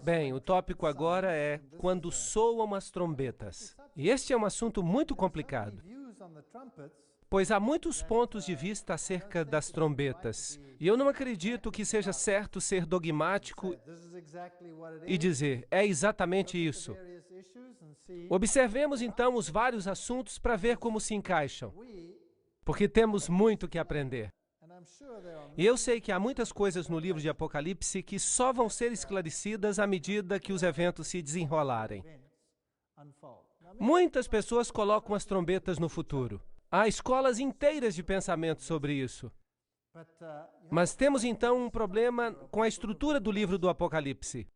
Bem, o tópico agora é quando soam as trombetas. E este é um assunto muito complicado, pois há muitos pontos de vista acerca das trombetas. E eu não acredito que seja certo ser dogmático e dizer, é exatamente isso. Observemos então os vários assuntos para ver como se encaixam, porque temos muito que aprender. E eu sei que há muitas coisas no livro de Apocalipse que só vão ser esclarecidas à medida que os eventos se desenrolarem. Muitas pessoas colocam as trombetas no futuro. Há escolas inteiras de pensamento sobre isso. Mas temos então um problema com a estrutura do livro do Apocalipse.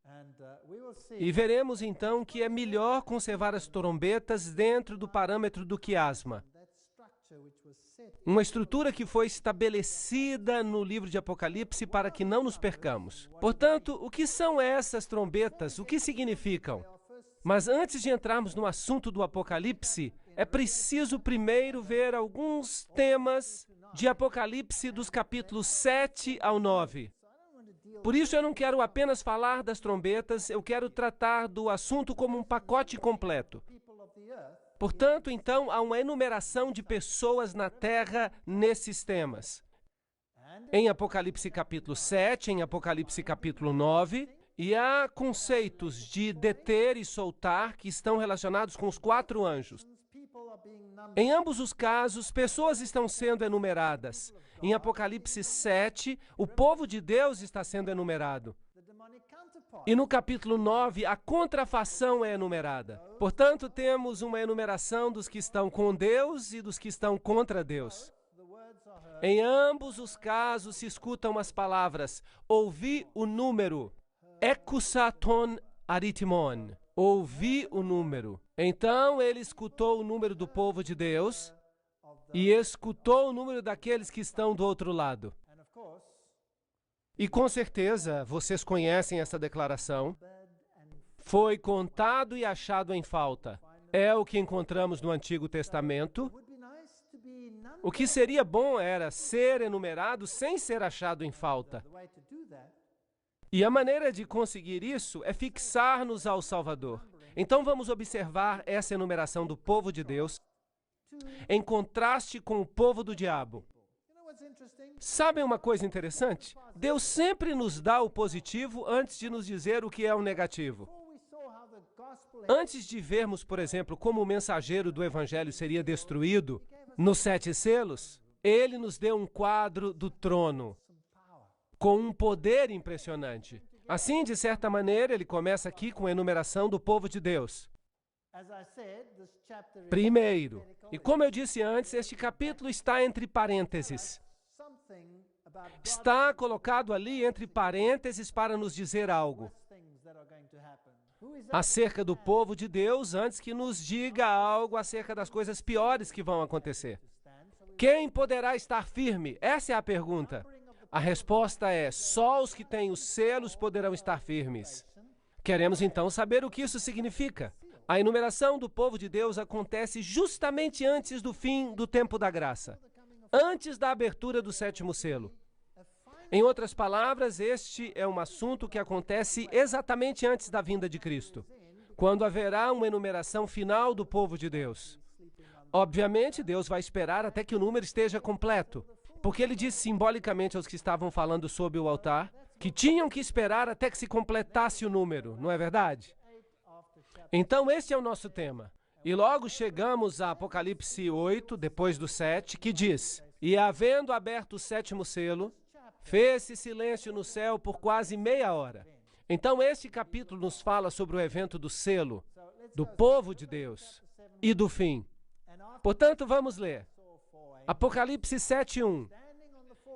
E veremos então que é melhor conservar as trombetas dentro do parâmetro do quiasma. Uma estrutura que foi estabelecida no livro de Apocalipse para que não nos percamos. Portanto, o que são essas trombetas? O que significam? Mas antes de entrarmos no assunto do Apocalipse, é preciso primeiro ver alguns temas de Apocalipse dos capítulos 7 ao 9. Por isso eu não quero apenas falar das trombetas, eu quero tratar do assunto como um pacote completo. Portanto, então, há uma enumeração de pessoas na Terra nesses temas. Em Apocalipse capítulo 7, em Apocalipse capítulo 9, e há conceitos de deter e soltar que estão relacionados com os 4 anjos. Em ambos os casos, pessoas estão sendo enumeradas. Em Apocalipse 7, o povo de Deus está sendo enumerado. E no capítulo 9, a contrafação é enumerada. Portanto, temos uma enumeração dos que estão com Deus e dos que estão contra Deus. Em ambos os casos se escutam as palavras, ouvi o número, ekusaton aritimon, ouvi o número. Então ele escutou o número do povo de Deus e escutou o número daqueles que estão do outro lado. E com certeza, vocês conhecem essa declaração. Foi contado e achado em falta. É o que encontramos no Antigo Testamento. O que seria bom era ser enumerado sem ser achado em falta. E a maneira de conseguir isso é fixar-nos ao Salvador. Então vamos observar essa enumeração do povo de Deus em contraste com o povo do diabo. Sabem uma coisa interessante? Deus sempre nos dá o positivo antes de nos dizer o que é o negativo. Antes de vermos, por exemplo, como o mensageiro do Evangelho seria destruído nos 7 selos, ele nos deu um quadro do trono com um poder impressionante. Assim, de certa maneira, ele começa aqui com a enumeração do povo de Deus. Primeiro, e como eu disse antes, este capítulo está entre parênteses. Está colocado ali entre parênteses para nos dizer algo acerca do povo de Deus, antes que nos diga algo acerca das coisas piores que vão acontecer. Quem poderá estar firme? Essa é a pergunta. A resposta é, só os que têm os selos poderão estar firmes. Queremos então saber o que isso significa. A enumeração do povo de Deus acontece justamente antes do fim do tempo da graça, antes da abertura do 7º selo. Em outras palavras, este é um assunto que acontece exatamente antes da vinda de Cristo, quando haverá uma enumeração final do povo de Deus. Obviamente, Deus vai esperar até que o número esteja completo, porque ele disse simbolicamente aos que estavam falando sob o altar que tinham que esperar até que se completasse o número, não é verdade? Então, este é o nosso tema. E logo chegamos a Apocalipse 8, depois do 7, que diz, e havendo aberto o 7º selo, fez-se silêncio no céu por quase meia hora. Então, este capítulo nos fala sobre o evento do selo, do povo de Deus e do fim. Portanto, vamos ler. Apocalipse 7:1.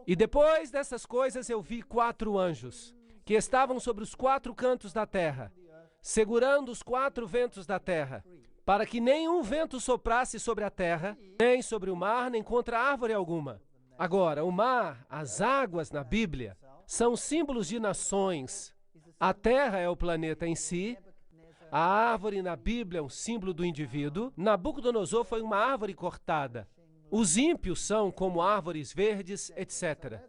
E depois dessas coisas eu vi 4 anjos, que estavam sobre os 4 cantos da terra, segurando os 4 ventos da terra, para que nenhum vento soprasse sobre a terra, nem sobre o mar, nem contra árvore alguma. Agora, o mar, as águas na Bíblia, são símbolos de nações. A terra é o planeta em si. A árvore na Bíblia é um símbolo do indivíduo. Nabucodonosor foi uma árvore cortada. Os ímpios são como árvores verdes, etc.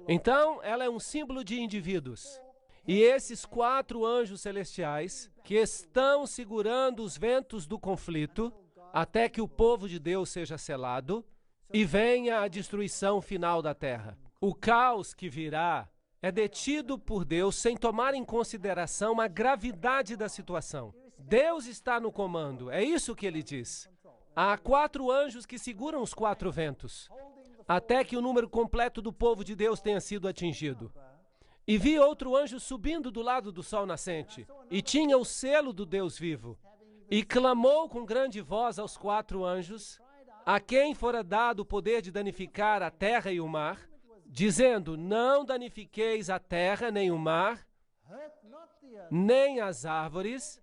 Então, ela é um símbolo de indivíduos. E esses 4 anjos celestiais, que estão segurando os ventos do conflito, até que o povo de Deus seja selado, e venha a destruição final da terra. O caos que virá é detido por Deus sem tomar em consideração a gravidade da situação. Deus está no comando, é isso que ele diz. Há 4 anjos que seguram os 4 ventos, até que o número completo do povo de Deus tenha sido atingido. E vi outro anjo subindo do lado do sol nascente, e tinha o selo do Deus vivo, e clamou com grande voz aos 4 anjos, a quem fora dado o poder de danificar a terra e o mar, dizendo: não danifiqueis a terra, nem o mar, nem as árvores,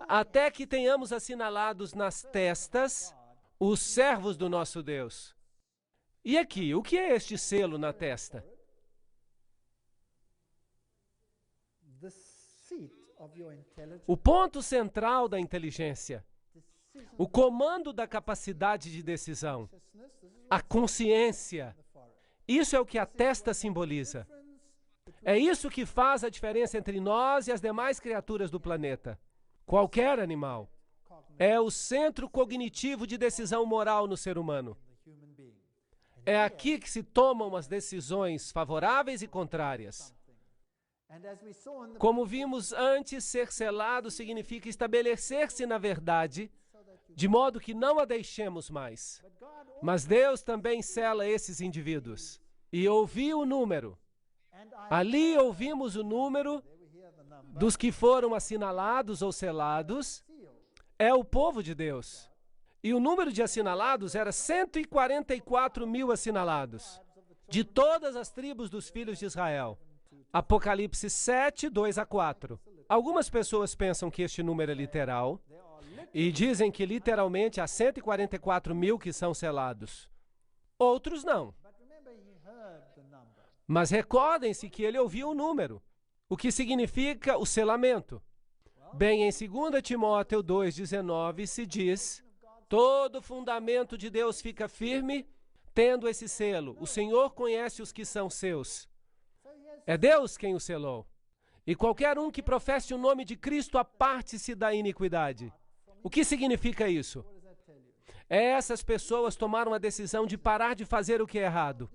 até que tenhamos assinalados nas testas os servos do nosso Deus. E aqui, o que é este selo na testa? O ponto central da inteligência, o comando da capacidade de decisão, a consciência. Isso é o que a testa simboliza. É isso que faz a diferença entre nós e as demais criaturas do planeta. Qualquer animal. É o centro cognitivo de decisão moral no ser humano. É aqui que se tomam as decisões favoráveis e contrárias. Como vimos antes, ser selado significa estabelecer-se na verdade, de modo que não a deixemos mais. Mas Deus também sela esses indivíduos. E ouvi o número. Ali ouvimos o número dos que foram assinalados ou selados. É o povo de Deus. E o número de assinalados era 144 mil assinalados, de todas as tribos dos filhos de Israel. Apocalipse 7, 2 a 4. Algumas pessoas pensam que este número é literal e dizem que literalmente há 144 mil que são selados. Outros não. Mas recordem-se que ele ouviu o número, o que significa o selamento. Bem, em 2 Timóteo 2,19 se diz: todo fundamento de Deus fica firme, tendo esse selo. O Senhor conhece os que são seus. É Deus quem o selou. E qualquer um que professe o nome de Cristo aparte-se da iniquidade. O que significa isso? Essas pessoas tomaram a decisão de parar de fazer o que é errado.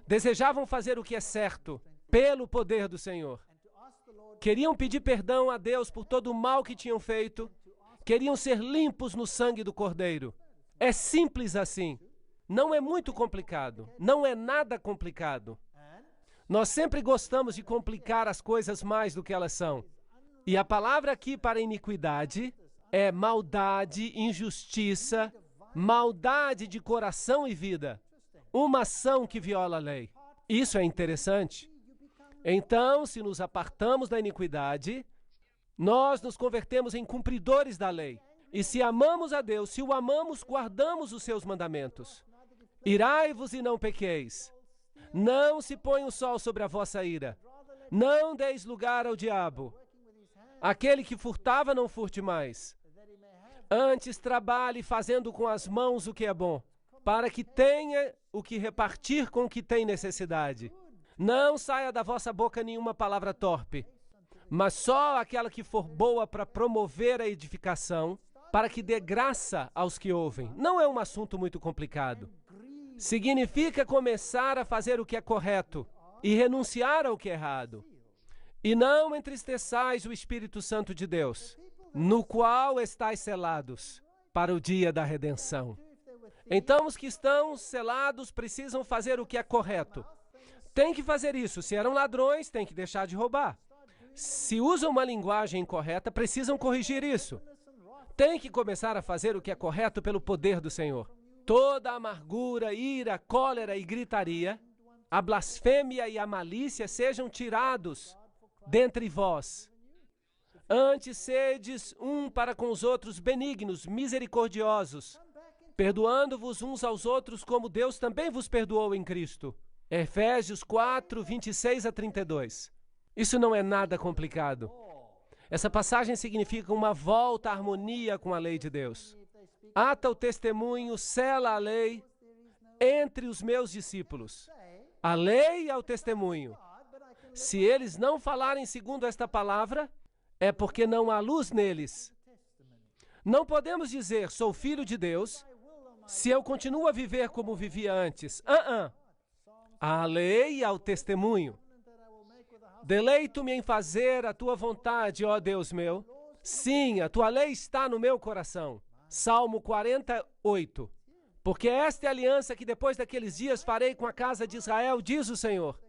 Desejavam fazer o que é certo, pelo poder do Senhor. Queriam pedir perdão a Deus por todo o mal que tinham feito. Queriam ser limpos no sangue do Cordeiro. É simples assim. Não é muito complicado. Não é nada complicado. Nós sempre gostamos de complicar as coisas mais do que elas são. E a palavra aqui para iniquidade é maldade, injustiça, maldade de coração e vida. Uma ação que viola a lei. Isso é interessante. Então, se nos apartamos da iniquidade, nós nos convertemos em cumpridores da lei. E se amamos a Deus, se o amamos, guardamos os seus mandamentos. Irai-vos e não pequeis. Não se põe o sol sobre a vossa ira. Não deis lugar ao diabo. Aquele que furtava, não furte mais. Antes trabalhe fazendo com as mãos o que é bom, para que tenha o que repartir com o que tem necessidade. Não saia da vossa boca nenhuma palavra torpe, mas só aquela que for boa para promover a edificação, para que dê graça aos que ouvem. Não é um assunto muito complicado. Significa começar a fazer o que é correto e renunciar ao que é errado. E não entristeçais o Espírito Santo de Deus, no qual estáis selados para o dia da redenção. Então, os que estão selados precisam fazer o que é correto. Tem que fazer isso. Se eram ladrões, tem que deixar de roubar. Se usam uma linguagem incorreta, precisam corrigir isso. Tem que começar a fazer o que é correto pelo poder do Senhor. Toda amargura, ira, cólera e gritaria, a blasfêmia e a malícia sejam tirados dentre vós. Antes sedes um para com os outros benignos, misericordiosos, perdoando-vos uns aos outros como Deus também vos perdoou em Cristo. Efésios 4, 26 a 32. Isso não é nada complicado. Essa passagem significa uma volta à harmonia com a lei de Deus. Ata o testemunho, sela a lei entre os meus discípulos. A lei é o testemunho. Se eles não falarem segundo esta palavra, é porque não há luz neles. Não podemos dizer, sou filho de Deus, se eu continuo a viver como vivia antes. À lei e ao testemunho. Deleito-me em fazer a tua vontade, ó Deus meu. Sim, a tua lei está no meu coração. Salmo 48. Porque esta é a aliança que depois daqueles dias farei com a casa de Israel, diz o Senhor.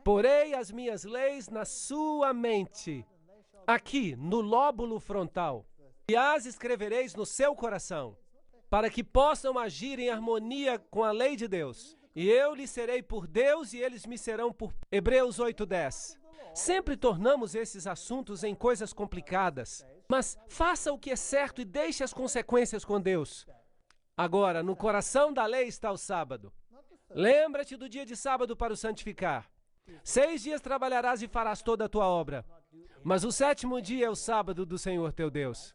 Porei as minhas leis na sua mente, aqui, no lóbulo frontal, e as escrevereis no seu coração, para que possam agir em harmonia com a lei de Deus. E eu lhes serei por Deus e eles me serão por... Hebreus 8:10. Sempre tornamos esses assuntos em coisas complicadas, mas faça o que é certo e deixe as consequências com Deus. Agora, no coração da lei está o sábado. Lembra-te do dia de sábado para o santificar. 6 dias trabalharás e farás toda a tua obra, mas o 7º dia é o sábado do Senhor teu Deus.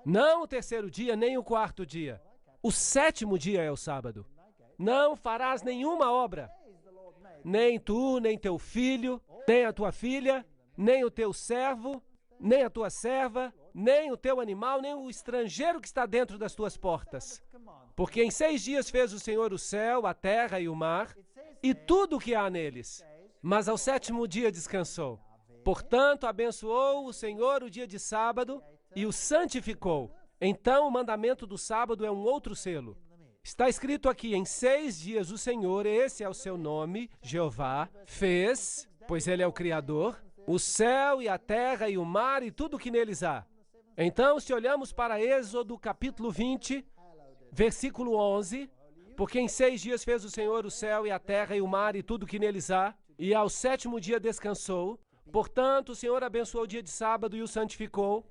Não o 3º dia, nem o 4º dia. O 7º dia é o sábado. Não farás nenhuma obra. Nem tu, nem teu filho, nem a tua filha, nem o teu servo, nem a tua serva, nem o teu animal, nem o estrangeiro que está dentro das tuas portas. Porque em 6 dias fez o Senhor o céu, a terra e o mar, e tudo o que há neles. Mas ao 7º dia descansou. Portanto, abençoou o Senhor o dia de sábado e o santificou. Então, o mandamento do sábado é um outro selo. Está escrito aqui, em 6 dias o Senhor, esse é o seu nome, Jeová, fez, pois ele é o Criador, o céu e a terra e o mar e tudo o que neles há. Então, se olhamos para Êxodo capítulo 20, versículo 11, porque em 6 dias fez o Senhor o céu e a terra e o mar e tudo o que neles há, e ao 7º dia descansou. Portanto, o Senhor abençoou o dia de sábado e o santificou.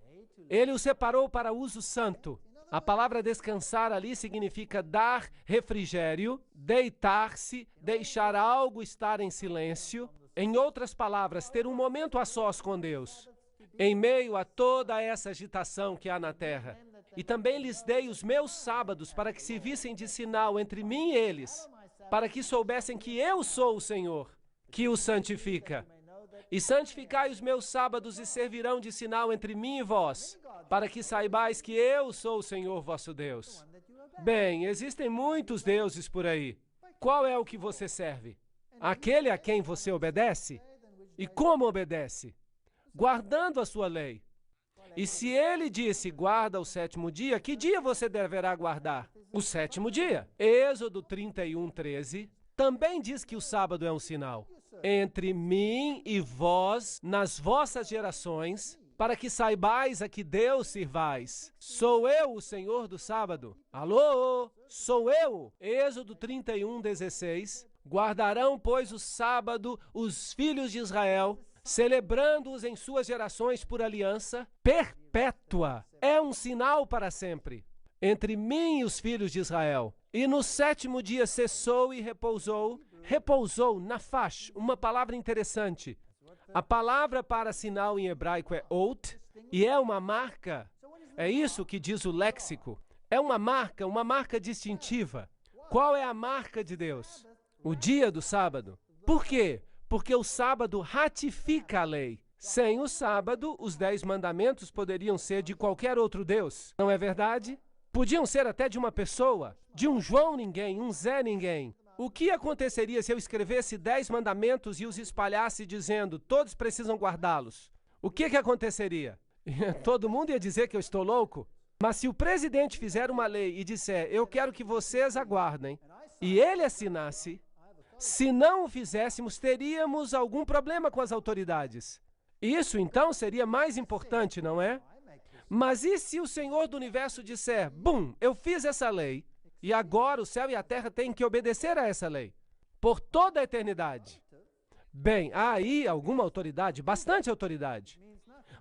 Ele o separou para uso santo. A palavra descansar ali significa dar refrigério, deitar-se, deixar algo estar em silêncio. Em outras palavras, ter um momento a sós com Deus, em meio a toda essa agitação que há na terra. E também lhes dei os meus sábados para que se vissem de sinal entre mim e eles, para que soubessem que eu sou o Senhor, que os santifica. E santificai os meus sábados e servirão de sinal entre mim e vós, para que saibais que eu sou o Senhor vosso Deus. Bem, existem muitos deuses por aí. Qual é o que você serve? Aquele a quem você obedece? E como obedece? Guardando a sua lei. E se ele disse, guarda o 7º dia, que dia você deverá guardar? O 7º dia. Êxodo 31:13 também diz que o sábado é um sinal. Entre mim e vós, nas vossas gerações, para que saibais a que Deus sirvais. Sou eu o Senhor do sábado. Alô? Sou eu. Êxodo 31:16. Guardarão, pois, o sábado os filhos de Israel, celebrando-os em suas gerações por aliança perpétua. É um sinal para sempre entre mim e os filhos de Israel. E no 7º dia cessou e repousou. Repousou, nafash, uma palavra interessante. A palavra para sinal em hebraico é ot, e é uma marca. É isso que diz o léxico. É uma marca distintiva. Qual é a marca de Deus? O dia do sábado. Por quê? Porque o sábado ratifica a lei. Sem o sábado, os 10 mandamentos poderiam ser de qualquer outro Deus. Não é verdade? Podiam ser até de uma pessoa, de um João ninguém, um Zé ninguém. O que aconteceria se eu escrevesse 10 mandamentos e os espalhasse dizendo, todos precisam guardá-los? O que aconteceria? Todo mundo ia dizer que eu estou louco? Mas se o presidente fizer uma lei e disser, eu quero que vocês aguardem, e ele assinasse, se não o fizéssemos, teríamos algum problema com as autoridades. Isso, então, seria mais importante, não é? Mas e se o Senhor do Universo disser, bum, eu fiz essa lei, e agora o céu e a terra têm que obedecer a essa lei, por toda a eternidade? Bem, há aí alguma autoridade, bastante autoridade.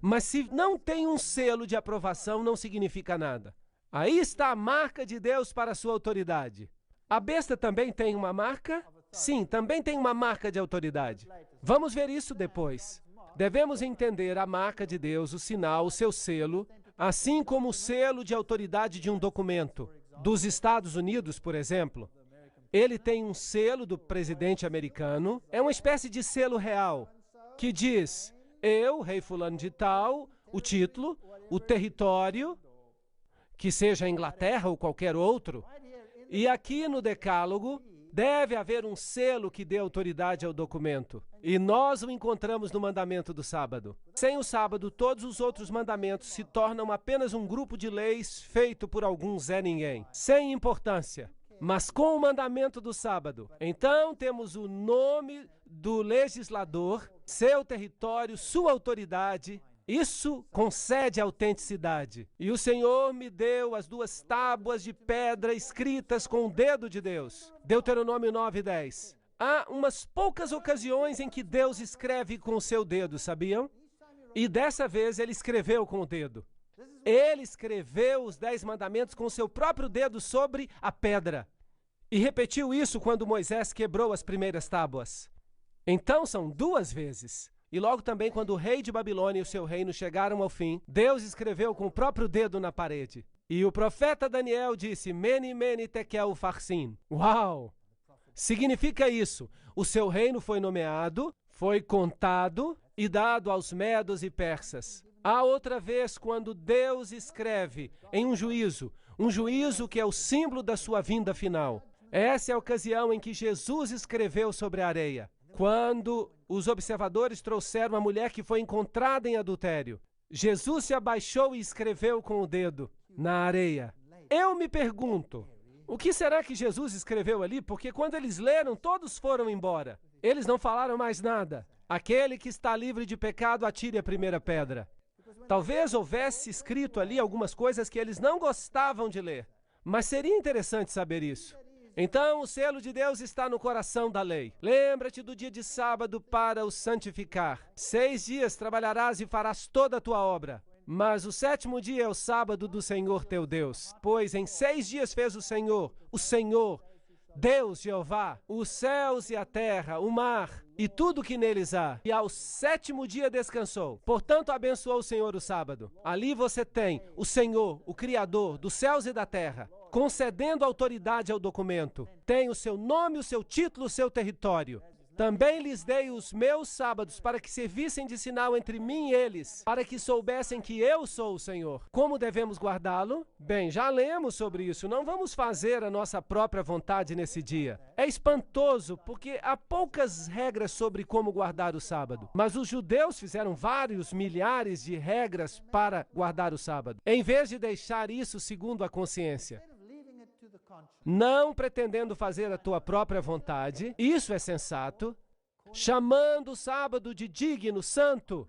Mas se não tem um selo de aprovação, não significa nada. Aí está a marca de Deus para a sua autoridade. A besta também tem uma marca? Sim, também tem uma marca de autoridade. Vamos ver isso depois. Devemos entender a marca de Deus, o sinal, o seu selo, assim como o selo de autoridade de um documento. Dos Estados Unidos, por exemplo, ele tem um selo do presidente americano, é uma espécie de selo real. que diz, eu, rei fulano de tal, o título, o território, que seja a Inglaterra ou qualquer outro. E aqui no Decálogo, deve haver um selo que dê autoridade ao documento. E nós o encontramos no mandamento do sábado. Sem o sábado, todos os outros mandamentos se tornam apenas um grupo de leis feito por algum Zé Ninguém, sem importância. Mas com o mandamento do sábado, então temos o nome do legislador, seu território, sua autoridade. Isso concede autenticidade. E o Senhor me deu as 2 tábuas de pedra escritas com o dedo de Deus. Deuteronômio 9:10. Há umas poucas ocasiões em que Deus escreve com o seu dedo, sabiam? E dessa vez ele escreveu com o dedo. Ele escreveu os 10 mandamentos com o seu próprio dedo sobre a pedra. E repetiu isso quando Moisés quebrou as primeiras tábuas. Então são 2 vezes. E logo também quando o rei de Babilônia e o seu reino chegaram ao fim, Deus escreveu com o próprio dedo na parede. E o profeta Daniel disse, Mene, Mene, Tekel, Upharsin. Uau! Significa isso. O seu reino foi nomeado, foi contado e dado aos medos e persas. Há outra vez quando Deus escreve em um juízo que é o símbolo da sua vinda final. Essa é a ocasião em que Jesus escreveu sobre a areia. Quando os observadores trouxeram a mulher que foi encontrada em adultério, Jesus se abaixou e escreveu com o dedo na areia. Eu me pergunto, o que será que Jesus escreveu ali? Porque quando eles leram, todos foram embora. Eles não falaram mais nada. Aquele que está livre de pecado, atire a primeira pedra. Talvez houvesse escrito ali algumas coisas que eles não gostavam de ler. Mas seria interessante saber isso. Então, o selo de Deus está no coração da lei. Lembra-te do dia de sábado para o santificar. 6 dias trabalharás e farás toda a tua obra. Mas o 7º dia é o sábado do Senhor teu Deus. Pois em 6 dias fez o Senhor, Deus Jeová, os céus e a terra, o mar e tudo que neles há. E ao 7º dia descansou. Portanto, abençoou o Senhor o sábado. Ali você tem o Senhor, o Criador dos céus e da terra, concedendo autoridade ao documento. Tem o seu nome, o seu título, o seu território. Também lhes dei os meus sábados para que servissem de sinal entre mim e eles, para que soubessem que eu sou o Senhor. Como devemos guardá-lo? Bem, já lemos sobre isso. Não vamos fazer a nossa própria vontade nesse dia. É espantoso, porque há poucas regras sobre como guardar o sábado. Mas os judeus fizeram vários milhares de regras para guardar o sábado, em vez de deixar isso segundo a consciência. Não pretendendo fazer a tua própria vontade, isso é sensato, chamando o sábado de digno, santo,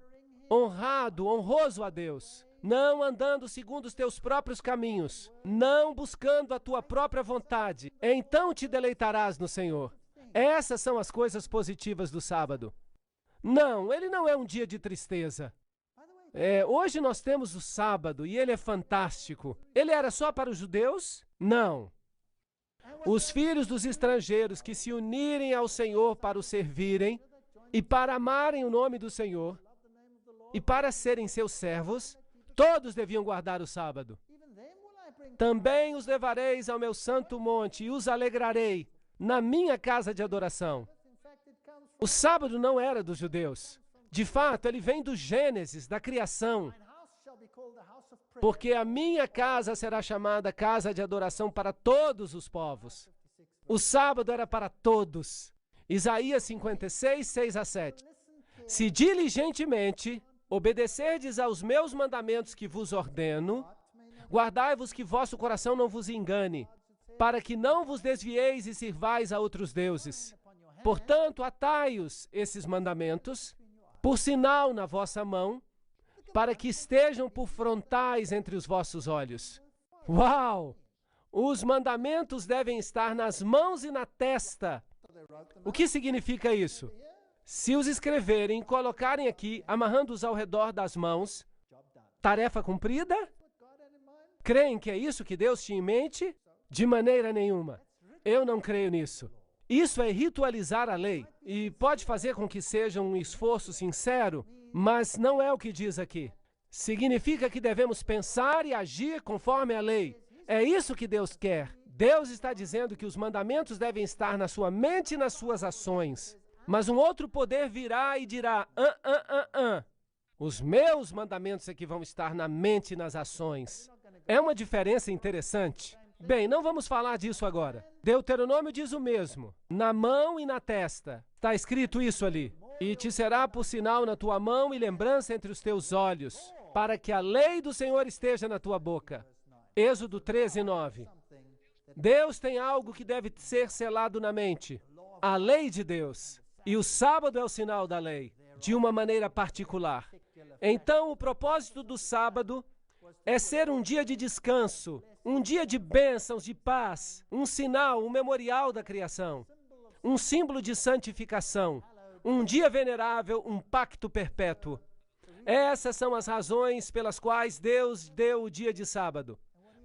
honrado, honroso a Deus, não andando segundo os teus próprios caminhos, não buscando a tua própria vontade, então te deleitarás no Senhor. Essas são as coisas positivas do sábado. Não, ele não é um dia de tristeza. Hoje nós temos o sábado e ele é fantástico. Ele era só para os judeus? Não. Os filhos dos estrangeiros que se unirem ao Senhor para o servirem e para amarem o nome do Senhor e para serem seus servos, todos deviam guardar o sábado. Também os levareis ao meu santo monte e os alegrarei na minha casa de adoração. O sábado não era dos judeus. De fato, ele vem do Gênesis, da criação. Porque a minha casa será chamada casa de adoração para todos os povos. O sábado era para todos. Isaías 56, 6-7. Se diligentemente obedecerdes aos meus mandamentos que vos ordeno, guardai-vos que vosso coração não vos engane, para que não vos desvieis e sirvais a outros deuses. Portanto, atai-os, esses mandamentos, por sinal na vossa mão, para que estejam por frontais entre os vossos olhos. Uau! Os mandamentos devem estar nas mãos e na testa. O que significa isso? Se os escreverem e colocarem aqui, amarrando-os ao redor das mãos, tarefa cumprida? Creem que é isso que Deus tinha em mente? De maneira nenhuma. Eu não creio nisso. Isso é ritualizar a lei e pode fazer com que seja um esforço sincero, mas não é o que diz aqui. Significa que devemos pensar e agir conforme a lei. É isso que Deus quer. Deus está dizendo que os mandamentos devem estar na sua mente e nas suas ações. Mas um outro poder virá e dirá, os meus mandamentos é que vão estar na mente e nas ações. É uma diferença interessante. Bem, não vamos falar disso agora. Deuteronômio diz o mesmo, na mão e na testa. Está escrito isso ali. E te será por sinal na tua mão e lembrança entre os teus olhos, para que a lei do Senhor esteja na tua boca. Êxodo 13:9. Deus tem algo que deve ser selado na mente. A lei de Deus. E o sábado é o sinal da lei, de uma maneira particular. Então, o propósito do sábado é ser um dia de descanso, um dia de bênçãos, de paz, um sinal, um memorial da criação, um símbolo de santificação, um dia venerável, um pacto perpétuo. Essas são as razões pelas quais Deus deu o dia de sábado,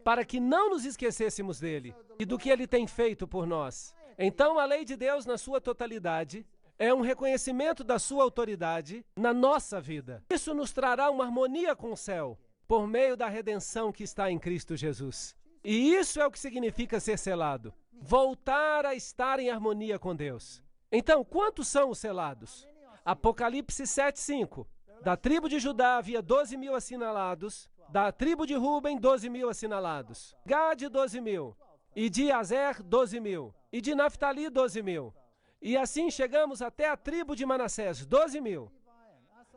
para que não nos esquecêssemos dele e do que ele tem feito por nós. Então, a lei de Deus, na sua totalidade, é um reconhecimento da sua autoridade na nossa vida. Isso nos trará uma harmonia com o céu, por meio da redenção que está em Cristo Jesus. E isso é o que significa ser selado. Voltar a estar em harmonia com Deus. Então, quantos são os selados? Apocalipse 7:5. Da tribo de Judá havia 12.000 assinalados. Da tribo de Ruben, 12.000 assinalados. Gade, 12.000. E de Azer, 12.000. E de Naftali, 12.000. E assim chegamos até a tribo de Manassés, 12.000.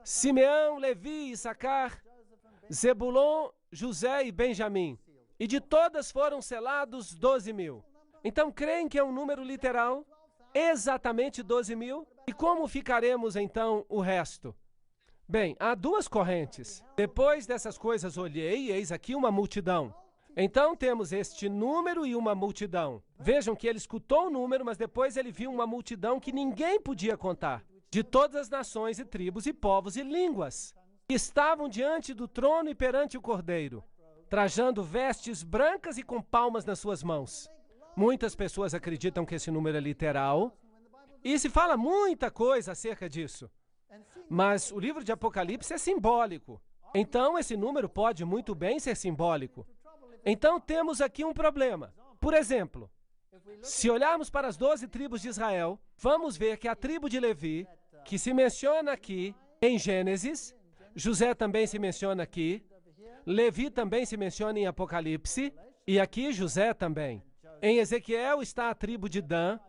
Simeão, Levi, Issacar, Zebulon, José e Benjamim. E de todas foram selados 12.000. Então, creem que é um número literal? Exatamente 12.000? E como ficaremos, então, o resto? Bem, há duas correntes. Depois dessas coisas olhei, e eis aqui uma multidão. Então, temos este número e uma multidão. Vejam que ele escutou o número, mas depois ele viu uma multidão que ninguém podia contar, de todas as nações e tribos e povos e línguas, que estavam diante do trono e perante o Cordeiro, trajando vestes brancas e com palmas nas suas mãos. Muitas pessoas acreditam que esse número é literal, e se fala muita coisa acerca disso. Mas o livro de Apocalipse é simbólico. Então, esse número pode muito bem ser simbólico. Então, temos aqui um problema. Por exemplo, se olharmos para as 12 tribos de Israel, vamos ver que a tribo de Levi, que se menciona aqui em Gênesis, José também se menciona aqui, Levi também se menciona em Apocalipse, e aqui José também. Em Ezequiel está a tribo de Dan,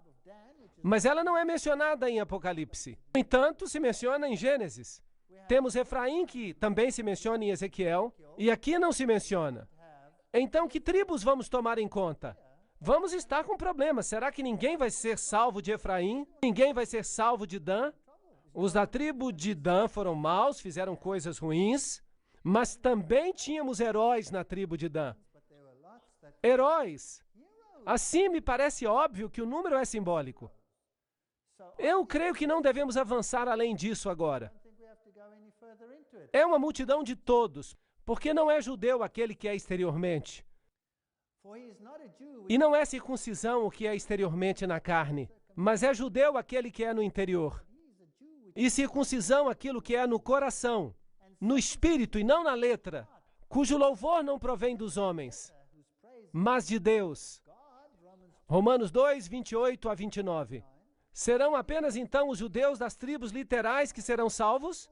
mas ela não é mencionada em Apocalipse. No entanto, se menciona em Gênesis. Temos Efraim, que também se menciona em Ezequiel, e aqui não se menciona. Então, que tribos vamos tomar em conta? Vamos estar com problemas. Será que ninguém vai ser salvo de Efraim? Ninguém vai ser salvo de Dan? Os da tribo de Dan foram maus, fizeram coisas ruins, mas também tínhamos heróis na tribo de Dan. Heróis. Assim, me parece óbvio que o número é simbólico. Eu creio que não devemos avançar além disso agora. É uma multidão de todos, porque não é judeu aquele que é exteriormente. E não é circuncisão o que é exteriormente na carne, mas é judeu aquele que é no interior. E circuncisão aquilo que é no coração, no espírito e não na letra, cujo louvor não provém dos homens, mas de Deus. Romanos 2, 28 a 29. Serão apenas então os judeus das tribos literais que serão salvos?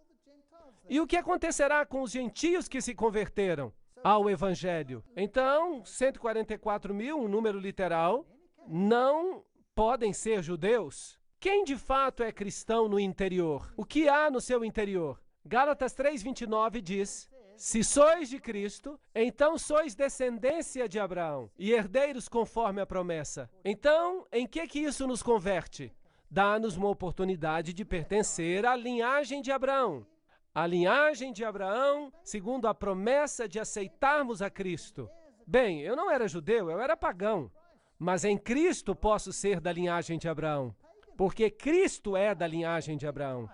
E o que acontecerá com os gentios que se converteram ao Evangelho? Então, 144.000, um número literal, não podem ser judeus. Quem de fato é cristão no interior? O que há no seu interior? Gálatas 3:29 diz: se sois de Cristo, então sois descendência de Abraão e herdeiros conforme a promessa. Então, em que isso nos converte? Dá-nos uma oportunidade de pertencer à linhagem de Abraão. A linhagem de Abraão, segundo a promessa de aceitarmos a Cristo. Bem, eu não era judeu, eu era pagão. Mas em Cristo posso ser da linhagem de Abraão, porque Cristo é da linhagem de Abraão.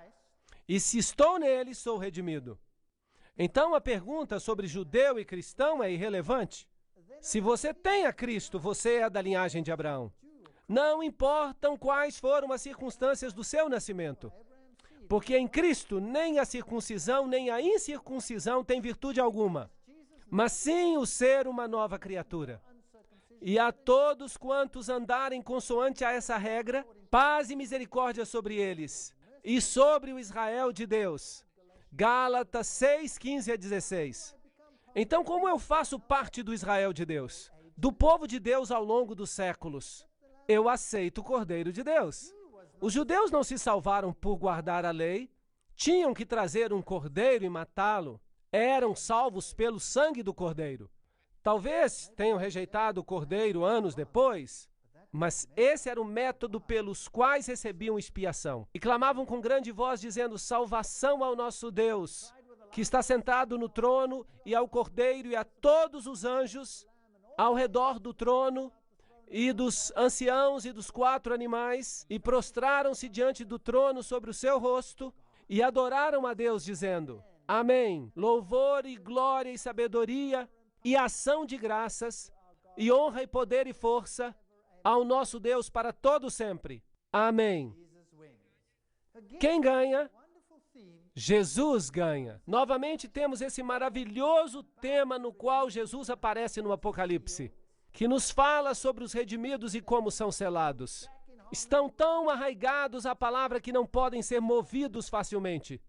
E se estou nele, sou redimido. Então a pergunta sobre judeu e cristão é irrelevante. Se você tem a Cristo, você é da linhagem de Abraão. Não importam quais foram as circunstâncias do seu nascimento. Porque em Cristo, nem a circuncisão, nem a incircuncisão tem virtude alguma, mas sim o ser uma nova criatura. E a todos quantos andarem consoante a essa regra, paz e misericórdia sobre eles e sobre o Israel de Deus. Gálatas 6, 15 a 16. Então, como eu faço parte do Israel de Deus, do povo de Deus ao longo dos séculos? Eu aceito o Cordeiro de Deus. Os judeus não se salvaram por guardar a lei, tinham que trazer um cordeiro e matá-lo. Eram salvos pelo sangue do cordeiro. Talvez tenham rejeitado o cordeiro anos depois, mas esse era o método pelos quais recebiam expiação. E clamavam com grande voz, dizendo: salvação ao nosso Deus, que está sentado no trono, e ao cordeiro e a todos os anjos ao redor do trono, e dos anciãos e dos 4 animais, e prostraram-se diante do trono sobre o seu rosto, e adoraram a Deus, dizendo: amém, louvor e glória e sabedoria, e ação de graças, e honra e poder e força, ao nosso Deus para todo sempre. Amém. Quem ganha? Jesus ganha. Novamente temos esse maravilhoso tema no qual Jesus aparece no Apocalipse, que nos fala sobre os redimidos e como são selados. Estão tão arraigados à palavra que não podem ser movidos facilmente.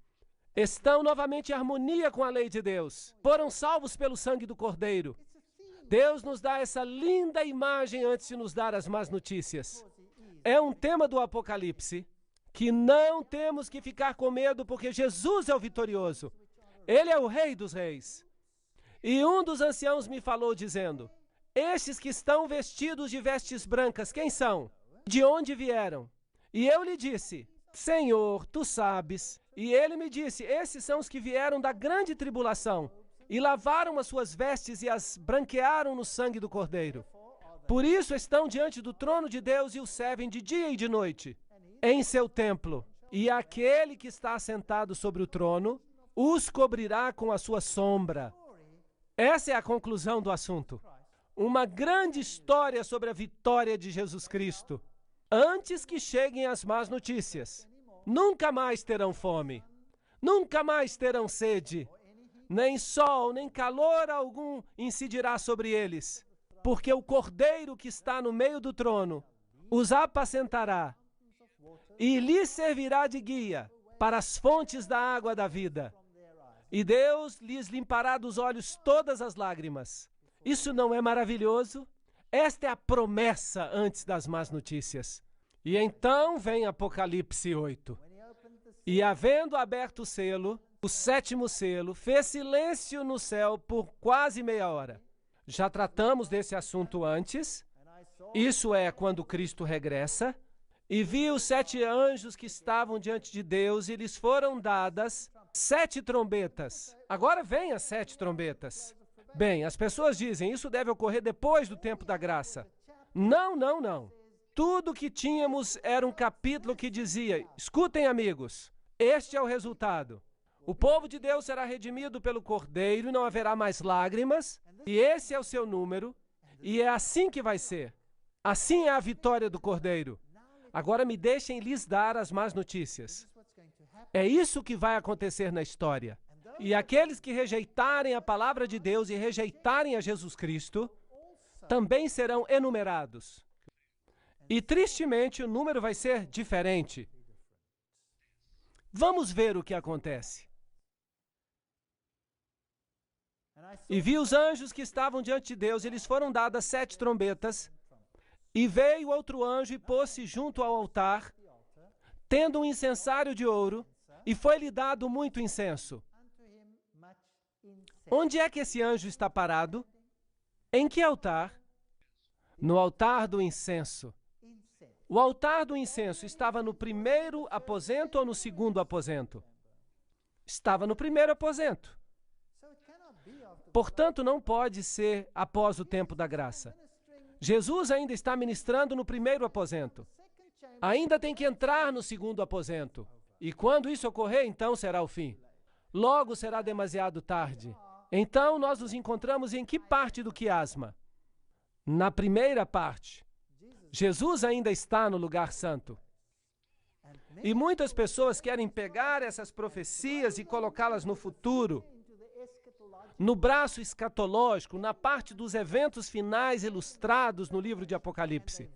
Estão novamente em harmonia com a lei de Deus. Foram salvos pelo sangue do Cordeiro. Deus nos dá essa linda imagem antes de nos dar as más notícias. É um tema do Apocalipse que não temos que ficar com medo, porque Jesus é o vitorioso. Ele é o Rei dos Reis. E um dos anciãos me falou dizendo: estes que estão vestidos de vestes brancas, quem são? De onde vieram? E eu lhe disse: Senhor, tu sabes. E ele me disse: esses são os que vieram da grande tribulação e lavaram as suas vestes e as branquearam no sangue do Cordeiro. Por isso estão diante do trono de Deus e o servem de dia e de noite em seu templo. E aquele que está assentado sobre o trono os cobrirá com a sua sombra. Essa é a conclusão do assunto. Uma grande história sobre a vitória de Jesus Cristo. Antes que cheguem as más notícias, nunca mais terão fome, nunca mais terão sede, nem sol, nem calor algum incidirá sobre eles, porque o Cordeiro que está no meio do trono os apacentará e lhes servirá de guia para as fontes da água da vida. E Deus lhes limpará dos olhos todas as lágrimas. Isso não é maravilhoso? Esta é a promessa antes das más notícias. E então vem Apocalipse 8. E havendo aberto o selo, o 7º selo, fez silêncio no céu por quase meia hora. Já tratamos desse assunto antes. Isso é quando Cristo regressa. E vi os 7 anjos que estavam diante de Deus, e lhes foram dadas 7 trombetas. Agora vem as 7 trombetas. Bem, as pessoas dizem, isso deve ocorrer depois do tempo da graça. Não, não, não. Tudo que tínhamos era um capítulo que dizia: escutem, amigos, este é o resultado. O povo de Deus será redimido pelo Cordeiro e não haverá mais lágrimas, e esse é o seu número, e é assim que vai ser. Assim é a vitória do Cordeiro. Agora me deixem lhes dar as más notícias. É isso que vai acontecer na história. E aqueles que rejeitarem a palavra de Deus e rejeitarem a Jesus Cristo, também serão enumerados. E tristemente o número vai ser diferente. Vamos ver o que acontece. E vi os anjos que estavam diante de Deus, e lhes foram dadas 7 trombetas. E veio outro anjo e pôs-se junto ao altar, tendo um incensário de ouro, e foi-lhe dado muito incenso. Onde é que esse anjo está parado? Em que altar? No altar do incenso. O altar do incenso estava no primeiro aposento ou no segundo aposento? Estava no primeiro aposento. Portanto, não pode ser após o tempo da graça. Jesus ainda está ministrando no primeiro aposento. Ainda tem que entrar no segundo aposento. E quando isso ocorrer, então será o fim. Logo será demasiado tarde. Então, nós nos encontramos em que parte do quiasma? Na primeira parte. Jesus ainda está no lugar santo. E muitas pessoas querem pegar essas profecias e colocá-las no futuro, no braço escatológico, na parte dos eventos finais ilustrados no livro de Apocalipse,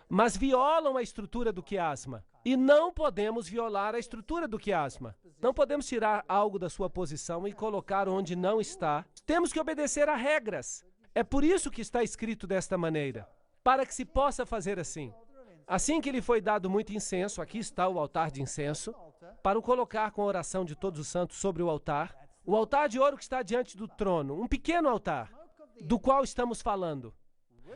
mas violam a estrutura do quiasma. E não podemos violar a estrutura do quiasma. Não podemos tirar algo da sua posição e colocar onde não está. Temos que obedecer a regras. É por isso que está escrito desta maneira, para que se possa fazer assim. Assim que lhe foi dado muito incenso, aqui está o altar de incenso, para o colocar com a oração de todos os santos sobre o altar de ouro que está diante do trono, um pequeno altar, do qual estamos falando.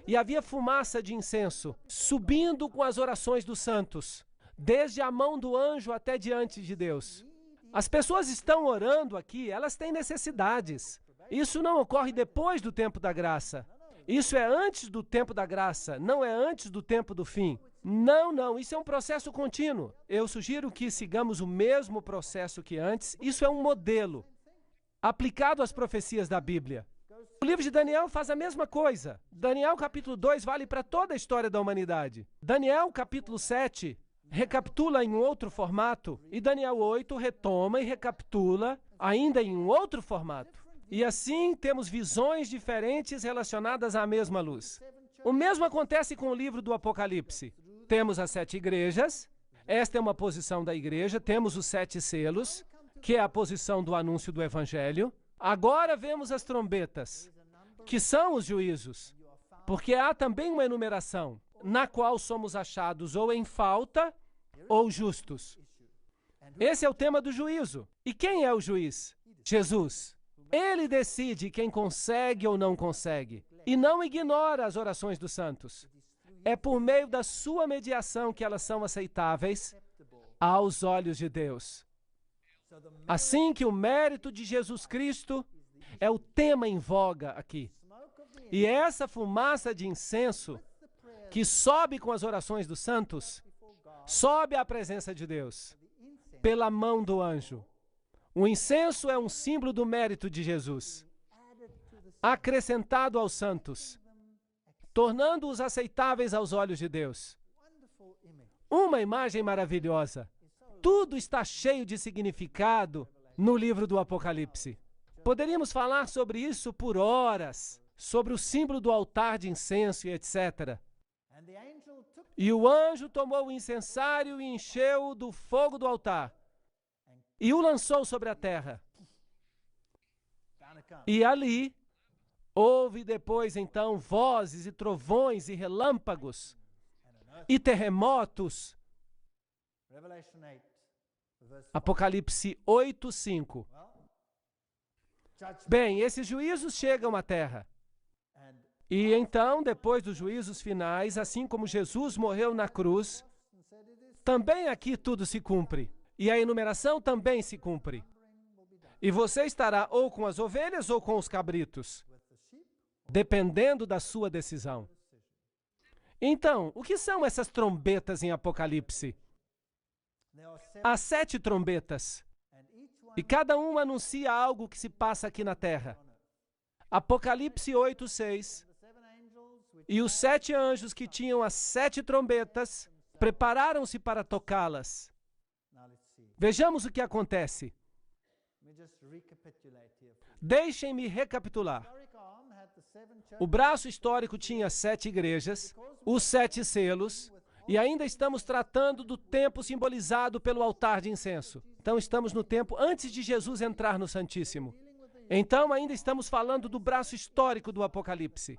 E havia fumaça de incenso, subindo com as orações dos santos, desde a mão do anjo até diante de Deus. As pessoas estão orando aqui, elas têm necessidades. Isso não ocorre depois do tempo da graça. Isso é antes do tempo da graça, não é antes do tempo do fim. Não, isso é um processo contínuo. Eu sugiro que sigamos o mesmo processo que antes. Isso é um modelo aplicado às profecias da Bíblia. O livro de Daniel faz a mesma coisa. Daniel capítulo 2 vale para toda a história da humanidade. Daniel capítulo 7 recapitula em um outro formato, e Daniel 8 retoma e recapitula ainda em um outro formato. E assim temos visões diferentes relacionadas à mesma luz. O mesmo acontece com o livro do Apocalipse. Temos as 7 igrejas, esta é uma posição da igreja, temos os 7 selos, que é a posição do anúncio do Evangelho. Agora vemos as trombetas, que são os juízos, porque há também uma enumeração, na qual somos achados ou em falta ou justos. Esse é o tema do juízo. E quem é o juiz? Jesus. Ele decide quem consegue ou não consegue, e não ignora as orações dos santos. É por meio da sua mediação que elas são aceitáveis aos olhos de Deus. Assim que o mérito de Jesus Cristo é o tema em voga aqui. E essa fumaça de incenso que sobe com as orações dos santos, sobe à presença de Deus pela mão do anjo. O incenso é um símbolo do mérito de Jesus, acrescentado aos santos, tornando-os aceitáveis aos olhos de Deus. Uma imagem maravilhosa. Tudo está cheio de significado no livro do Apocalipse. Poderíamos falar sobre isso por horas, sobre o símbolo do altar de incenso e etc. E o anjo tomou o incensário e encheu-o do fogo do altar e o lançou sobre a terra. E ali houve depois então vozes e trovões e relâmpagos e terremotos. Apocalipse 8:5. Bem, esses juízos chegam à terra. E então, depois dos juízos finais, assim como Jesus morreu na cruz, também aqui tudo se cumpre. E a enumeração também se cumpre. E você estará ou com as ovelhas ou com os cabritos, dependendo da sua decisão. Então, o que são essas trombetas em Apocalipse? Há 7 trombetas, e cada uma anuncia algo que se passa aqui na terra. Apocalipse 8:6. E os 7 anjos que tinham as 7 trombetas prepararam-se para tocá-las. Vejamos o que acontece. Deixem-me recapitular. O braço histórico tinha 7 igrejas, os 7 selos, e ainda estamos tratando do tempo simbolizado pelo altar de incenso. Então estamos no tempo antes de Jesus entrar no Santíssimo. Então ainda estamos falando do braço histórico do Apocalipse.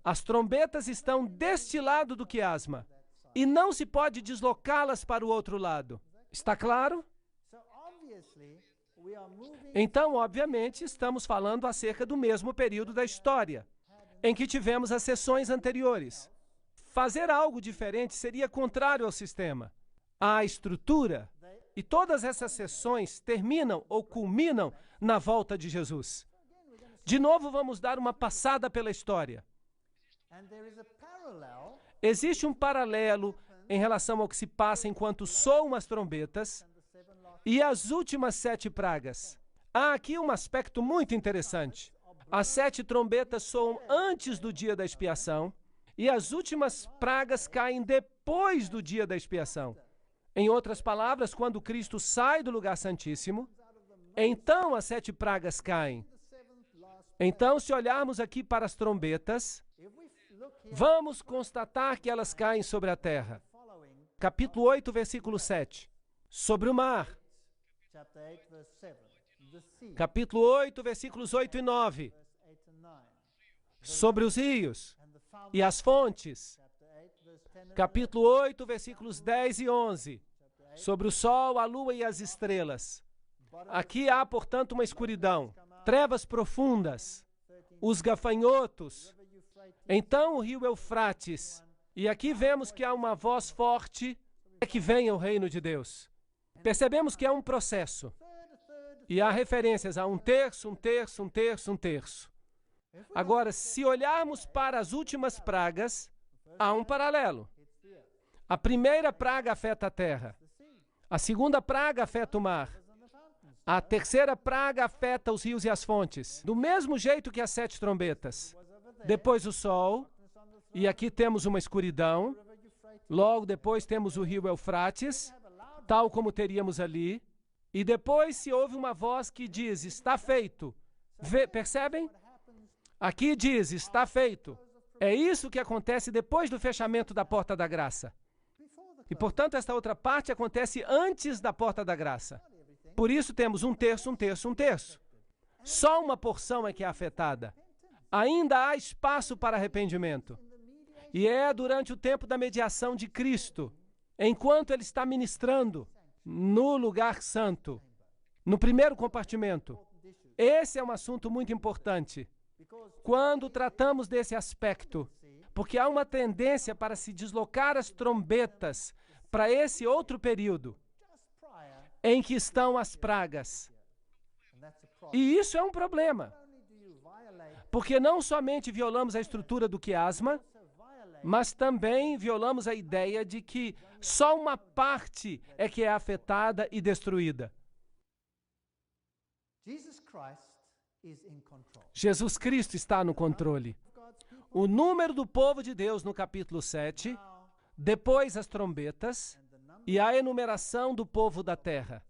As trombetas estão deste lado do quiasma, e não se pode deslocá-las para o outro lado. Está claro? Então, obviamente, estamos falando acerca do mesmo período da história, em que tivemos as sessões anteriores. Fazer algo diferente seria contrário ao sistema, à estrutura, e todas essas sessões terminam ou culminam na volta de Jesus. De novo, vamos dar uma passada pela história. Existe um paralelo em relação ao que se passa enquanto soam as trombetas e as últimas 7 pragas. Há aqui um aspecto muito interessante. As 7 trombetas soam antes do dia da expiação e as últimas pragas caem depois do dia da expiação. Em outras palavras, quando Cristo sai do lugar santíssimo, então as 7 pragas caem. Então, se olharmos aqui para as trombetas, vamos constatar que elas caem sobre a terra. Capítulo 8, versículo 7. Sobre o mar. Capítulo 8, versículos 8 e 9. Sobre os rios e as fontes. Capítulo 8, versículos 10 e 11. Sobre o sol, a lua e as estrelas. Aqui há, portanto, uma escuridão, trevas profundas, os gafanhotos. Então o rio Eufrates. E aqui vemos que há uma voz forte, é que venha o reino de Deus. Percebemos que é um processo. E há referências a um terço, um terço, um terço, um terço. Agora, se olharmos para as últimas pragas, há um paralelo. A primeira praga afeta a terra. A segunda praga afeta o mar. A terceira praga afeta os rios e as fontes. Do mesmo jeito que as 7 trombetas. Depois o sol. E aqui temos uma escuridão. Logo depois temos o rio Eufrates, tal como teríamos ali. E depois se ouve uma voz que diz, está feito. Percebem? Aqui diz, está feito. É isso que acontece depois do fechamento da porta da graça. E, portanto, esta outra parte acontece antes da porta da graça. Por isso temos um terço, um terço, um terço. Só uma porção é que é afetada. Ainda há espaço para arrependimento. E é durante o tempo da mediação de Cristo, enquanto Ele está ministrando no lugar santo, no primeiro compartimento. Esse é um assunto muito importante. Quando tratamos desse aspecto, porque há uma tendência para se deslocar as trombetas para esse outro período, em que estão as pragas. E isso é um problema. Porque não somente violamos a estrutura do quiasma, mas também violamos a ideia de que só uma parte é que é afetada e destruída. Jesus Cristo está no controle. O número do povo de Deus no capítulo 7, depois as trombetas e a enumeração do povo da terra.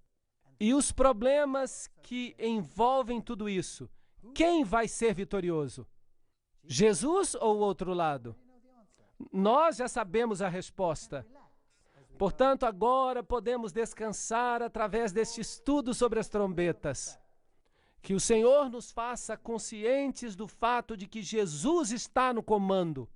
E os problemas que envolvem tudo isso. Quem vai ser vitorioso? Jesus ou o outro lado? Nós já sabemos a resposta. Portanto, agora podemos descansar através deste estudo sobre as trombetas. Que o Senhor nos faça conscientes do fato de que Jesus está no comando.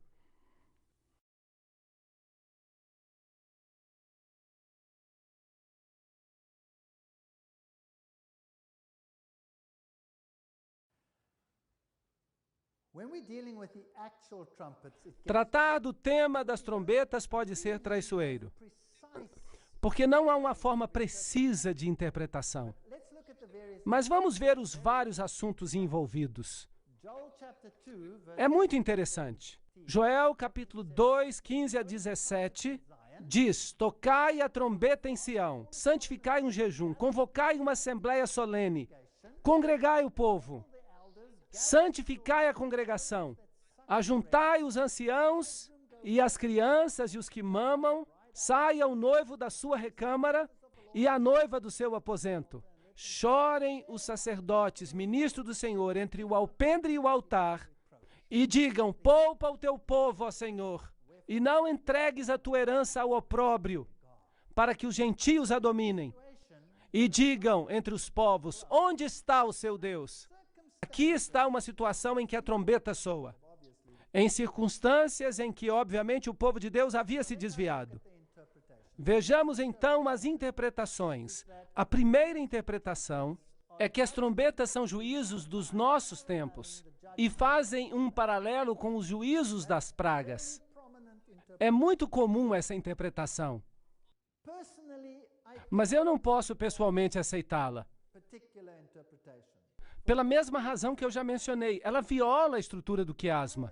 Tratar do tema das trombetas pode ser traiçoeiro, porque não há uma forma precisa de interpretação. Mas vamos ver os vários assuntos envolvidos. É muito interessante. Joel, capítulo 2, 15 a 17, diz, tocai a trombeta em Sião, santificai um jejum, convocai uma assembleia solene, congregai o povo, santificai a congregação, ajuntai os anciãos e as crianças e os que mamam, saia o noivo da sua recâmara e a noiva do seu aposento. Chorem os sacerdotes, ministros do Senhor, entre o alpendre e o altar, e digam, poupa o teu povo, ó Senhor, e não entregues a tua herança ao opróbrio, para que os gentios a dominem. E digam entre os povos, onde está o seu Deus? Aqui está uma situação em que a trombeta soa, em circunstâncias em que, obviamente, o povo de Deus havia se desviado. Vejamos então as interpretações. A primeira interpretação é que as trombetas são juízos dos nossos tempos e fazem um paralelo com os juízos das pragas. É muito comum essa interpretação, mas eu não posso pessoalmente aceitá-la. Pela mesma razão que eu já mencionei, ela viola a estrutura do quiasma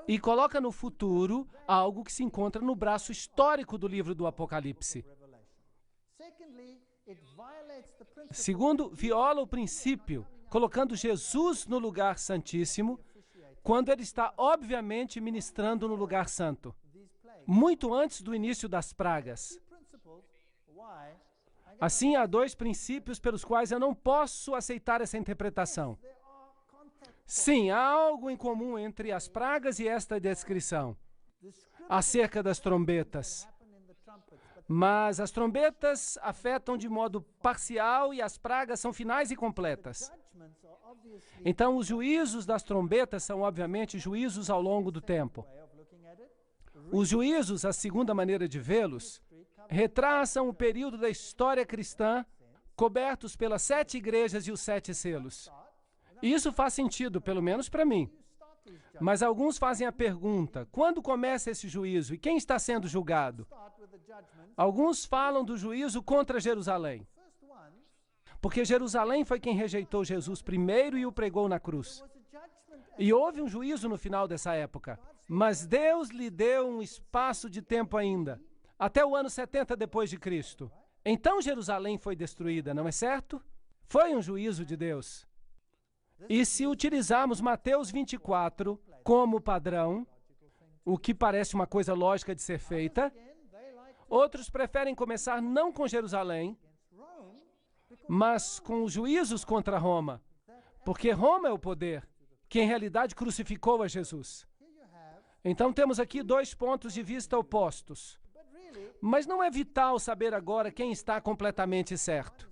e coloca no futuro algo que se encontra no braço histórico do livro do Apocalipse. Segundo, viola o princípio, colocando Jesus no lugar santíssimo, quando ele está, obviamente, ministrando no lugar santo, muito antes do início das pragas. Assim, há 2 princípios pelos quais eu não posso aceitar essa interpretação. Sim, há algo em comum entre as pragas e esta descrição acerca das trombetas. Mas as trombetas afetam de modo parcial e as pragas são finais e completas. Então, os juízos das trombetas são, obviamente, juízos ao longo do tempo. Os juízos, a segunda maneira de vê-los, retraçam o período da história cristã cobertos pelas 7 igrejas e os 7 selos. Isso faz sentido, pelo menos para mim. Mas alguns fazem a pergunta, quando começa esse juízo e quem está sendo julgado? Alguns falam do juízo contra Jerusalém, porque Jerusalém foi quem rejeitou Jesus primeiro e o pregou na cruz. E houve um juízo no final dessa época, mas Deus lhe deu um espaço de tempo ainda, até o ano 70 depois de Cristo. Então Jerusalém foi destruída, não é certo? Foi um juízo de Deus. E se utilizarmos Mateus 24 como padrão, o que parece uma coisa lógica de ser feita, outros preferem começar não com Jerusalém, mas com os juízos contra Roma, porque Roma é o poder, que em realidade crucificou a Jesus. Então temos aqui 2 pontos de vista opostos. Mas não é vital saber agora quem está completamente certo.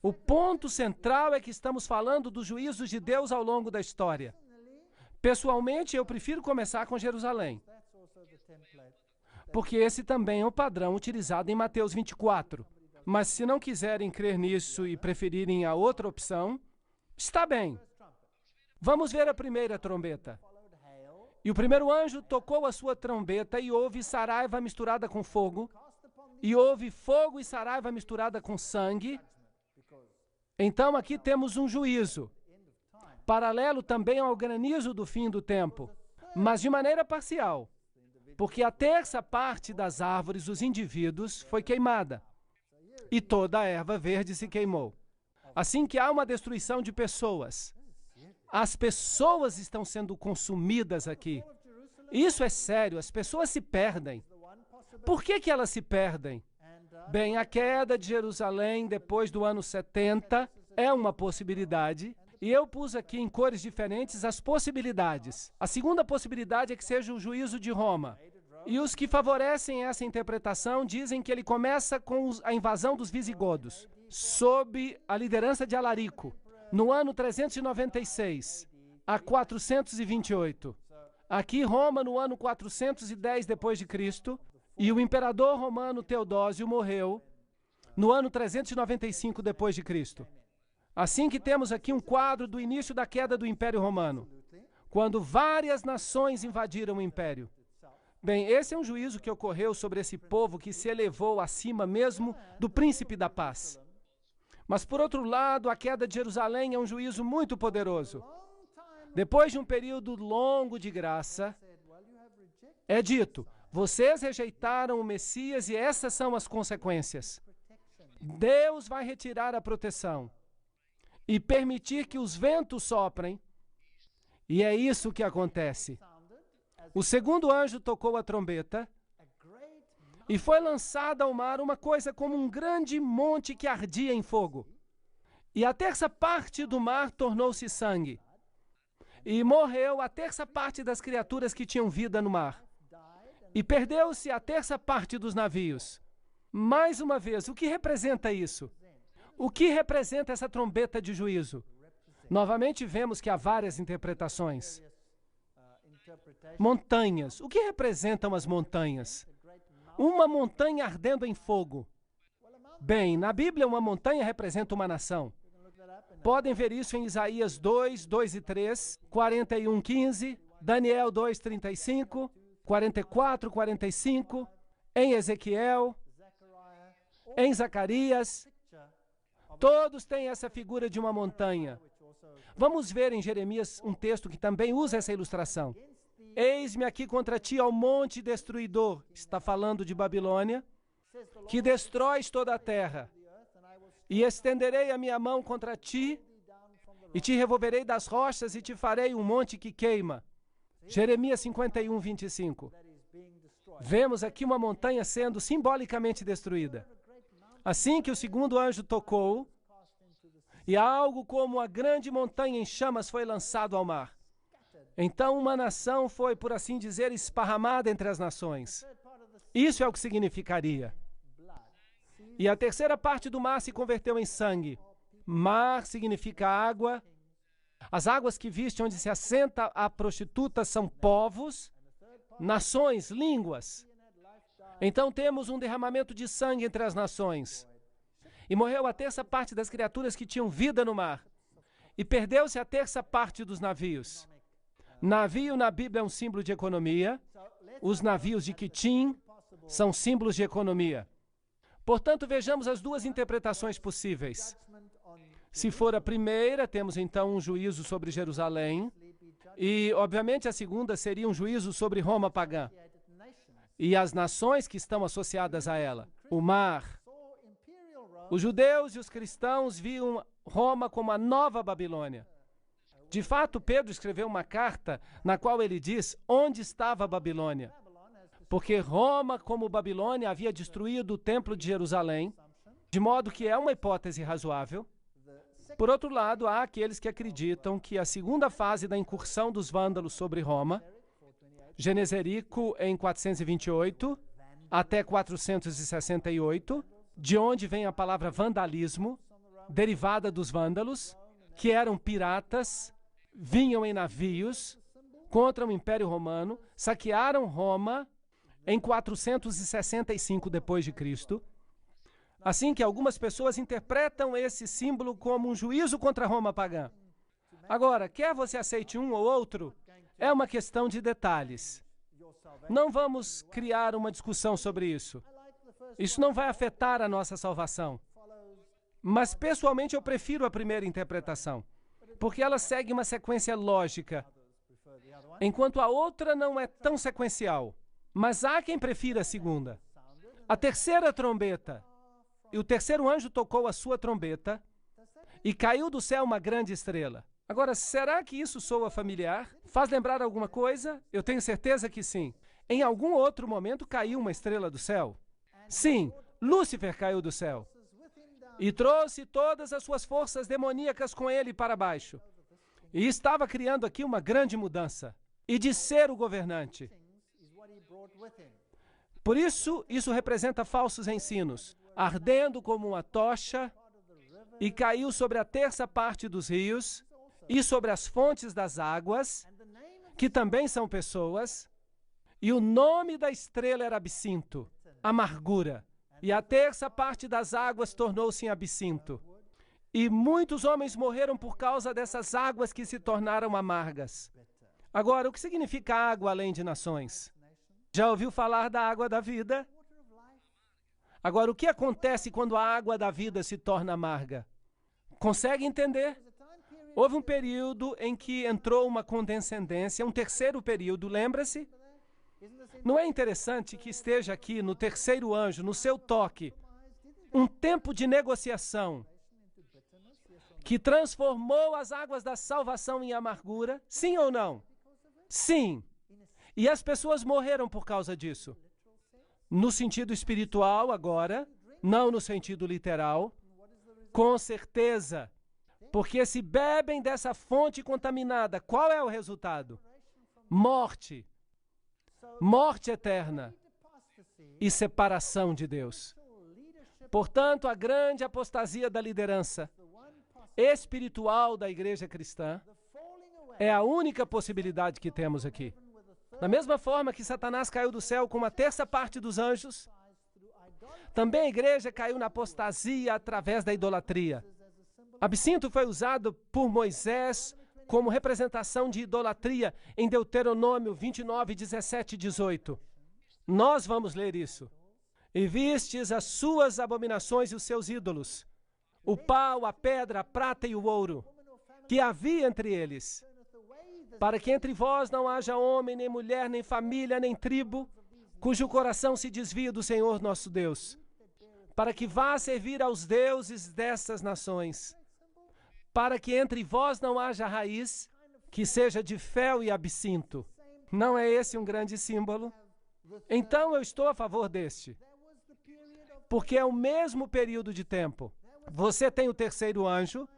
O ponto central é que estamos falando dos juízos de Deus ao longo da história. Pessoalmente, eu prefiro começar com Jerusalém, porque esse também é o padrão utilizado em Mateus 24. Mas se não quiserem crer nisso e preferirem a outra opção, está bem. Vamos ver a primeira trombeta. E o primeiro anjo tocou a sua trombeta e houve saraiva misturada com fogo, e houve fogo e saraiva misturada com sangue. Então aqui temos um juízo, paralelo também ao granizo do fim do tempo, mas de maneira parcial, porque a terça parte das árvores dos indivíduos foi queimada, e toda a erva verde se queimou. Assim que há uma destruição de pessoas. As pessoas estão sendo consumidas aqui. Isso é sério, as pessoas se perdem. Por que elas se perdem? Bem, a queda de Jerusalém depois do ano 70 é uma possibilidade, e eu pus aqui em cores diferentes as possibilidades. A segunda possibilidade é que seja o juízo de Roma. E os que favorecem essa interpretação dizem que ele começa com a invasão dos visigodos, sob a liderança de Alarico, no ano 396 a 428. Aqui Roma no ano 410 depois de Cristo, e o imperador romano Teodósio morreu no ano 395 depois de Cristo. Assim que temos aqui um quadro do início da queda do Império Romano, quando várias nações invadiram o Império. Bem, esse é um juízo que ocorreu sobre esse povo que se elevou acima mesmo do príncipe da paz. Mas, por outro lado, a queda de Jerusalém é um juízo muito poderoso. Depois de um período longo de graça, é dito, vocês rejeitaram o Messias e essas são as consequências. Deus vai retirar a proteção e permitir que os ventos soprem, e é isso que acontece. O segundo anjo tocou a trombeta e foi lançada ao mar uma coisa como um grande monte que ardia em fogo. E a terça parte do mar tornou-se sangue. E morreu a terça parte das criaturas que tinham vida no mar. E perdeu-se a terça parte dos navios. Mais uma vez, o que representa isso? O que representa essa trombeta de juízo? Novamente vemos que há várias interpretações. Montanhas. O que representam as montanhas? Uma montanha ardendo em fogo. Bem, na Bíblia, uma montanha representa uma nação. Podem ver isso em Isaías 2, 2 e 3, 41, 15, Daniel 2, 35, 44, 45, em Ezequiel, em Zacarias. Todos têm essa figura de uma montanha. Vamos ver em Jeremias um texto que também usa essa ilustração. Eis-me aqui contra ti ao monte destruidor, está falando de Babilônia, que destróis toda a terra. E estenderei a minha mão contra ti, e te revolverei das rochas, e te farei um monte que queima. Jeremias 51, 25. Vemos aqui uma montanha sendo simbolicamente destruída. Assim que o segundo anjo tocou, e algo como a grande montanha em chamas foi lançado ao mar. Então uma nação foi, por assim dizer, esparramada entre as nações. Isso é o que significaria. E a terceira parte do mar se converteu em sangue. Mar significa água. As águas que viste onde se assenta a prostituta são povos, nações, línguas. Então temos um derramamento de sangue entre as nações. E morreu a terça parte das criaturas que tinham vida no mar. E perdeu-se a terça parte dos navios. Navio na Bíblia é um símbolo de economia. Os navios de Quitim são símbolos de economia. Portanto, vejamos as duas interpretações possíveis. Se for a primeira, temos então um juízo sobre Jerusalém. E, obviamente, a segunda seria um juízo sobre Roma pagã e as nações que estão associadas a ela. O mar. Os judeus e os cristãos viam Roma como a nova Babilônia. De fato, Pedro escreveu uma carta na qual ele diz onde estava a Babilônia. Porque Roma, como Babilônia, havia destruído o templo de Jerusalém, de modo que é uma hipótese razoável. Por outro lado, há aqueles que acreditam que a segunda fase da incursão dos vândalos sobre Roma, Geneserico em 428 até 468, de onde vem a palavra vandalismo, derivada dos vândalos, que eram piratas, vinham em navios contra o Império Romano, saquearam Roma em 465 depois de Cristo. Assim que algumas pessoas interpretam esse símbolo como um juízo contra Roma pagã. Agora, quer você aceite um ou outro, é uma questão de detalhes. Não vamos criar uma discussão sobre isso. Isso não vai afetar a nossa salvação. Mas, pessoalmente, eu prefiro a primeira interpretação, porque ela segue uma sequência lógica, enquanto a outra não é tão sequencial. Mas há quem prefira a segunda. A terceira trombeta. E o terceiro anjo tocou a sua trombeta e caiu do céu uma grande estrela. Agora, será que isso soa familiar? Faz lembrar alguma coisa? Eu tenho certeza que sim. Em algum outro momento caiu uma estrela do céu. Sim, Lúcifer caiu do céu e trouxe todas as suas forças demoníacas com ele para baixo. E estava criando aqui uma grande mudança. E de ser o governante. Por isso, isso representa falsos ensinos, ardendo como uma tocha, e caiu sobre a terça parte dos rios, e sobre as fontes das águas, que também são pessoas, e o nome da estrela era absinto, amargura, e a terça parte das águas tornou-se em absinto. E muitos homens morreram por causa dessas águas que se tornaram amargas. Agora, o que significa água além de nações? Já ouviu falar da água da vida? Agora, o que acontece quando a água da vida se torna amarga? Consegue entender? Houve um período em que entrou uma condescendência, um terceiro período, lembra-se? Não é interessante que esteja aqui no terceiro anjo, no seu toque, um tempo de negociação que transformou as águas da salvação em amargura? Sim ou não? Sim. E as pessoas morreram por causa disso. No sentido espiritual, agora, não no sentido literal. Com certeza. Porque se bebem dessa fonte contaminada, qual é o resultado? Morte. Morte eterna. E separação de Deus. Portanto, a grande apostasia da liderança espiritual da igreja cristã é a única possibilidade que temos aqui. Da mesma forma que Satanás caiu do céu com uma terça parte dos anjos, também a igreja caiu na apostasia através da idolatria. Absinto foi usado por Moisés como representação de idolatria em Deuteronômio 29, 17 e 18. Nós vamos ler isso. E vistes as suas abominações e os seus ídolos, o pau, a pedra, a prata e o ouro, que havia entre eles, para que entre vós não haja homem, nem mulher, nem família, nem tribo, cujo coração se desvia do Senhor nosso Deus, para que vá servir aos deuses dessas nações, para que entre vós não haja raiz, que seja de fel e absinto. Não é esse um grande símbolo? Então eu estou a favor deste, porque é o mesmo período de tempo. Você tem o terceiro anjo,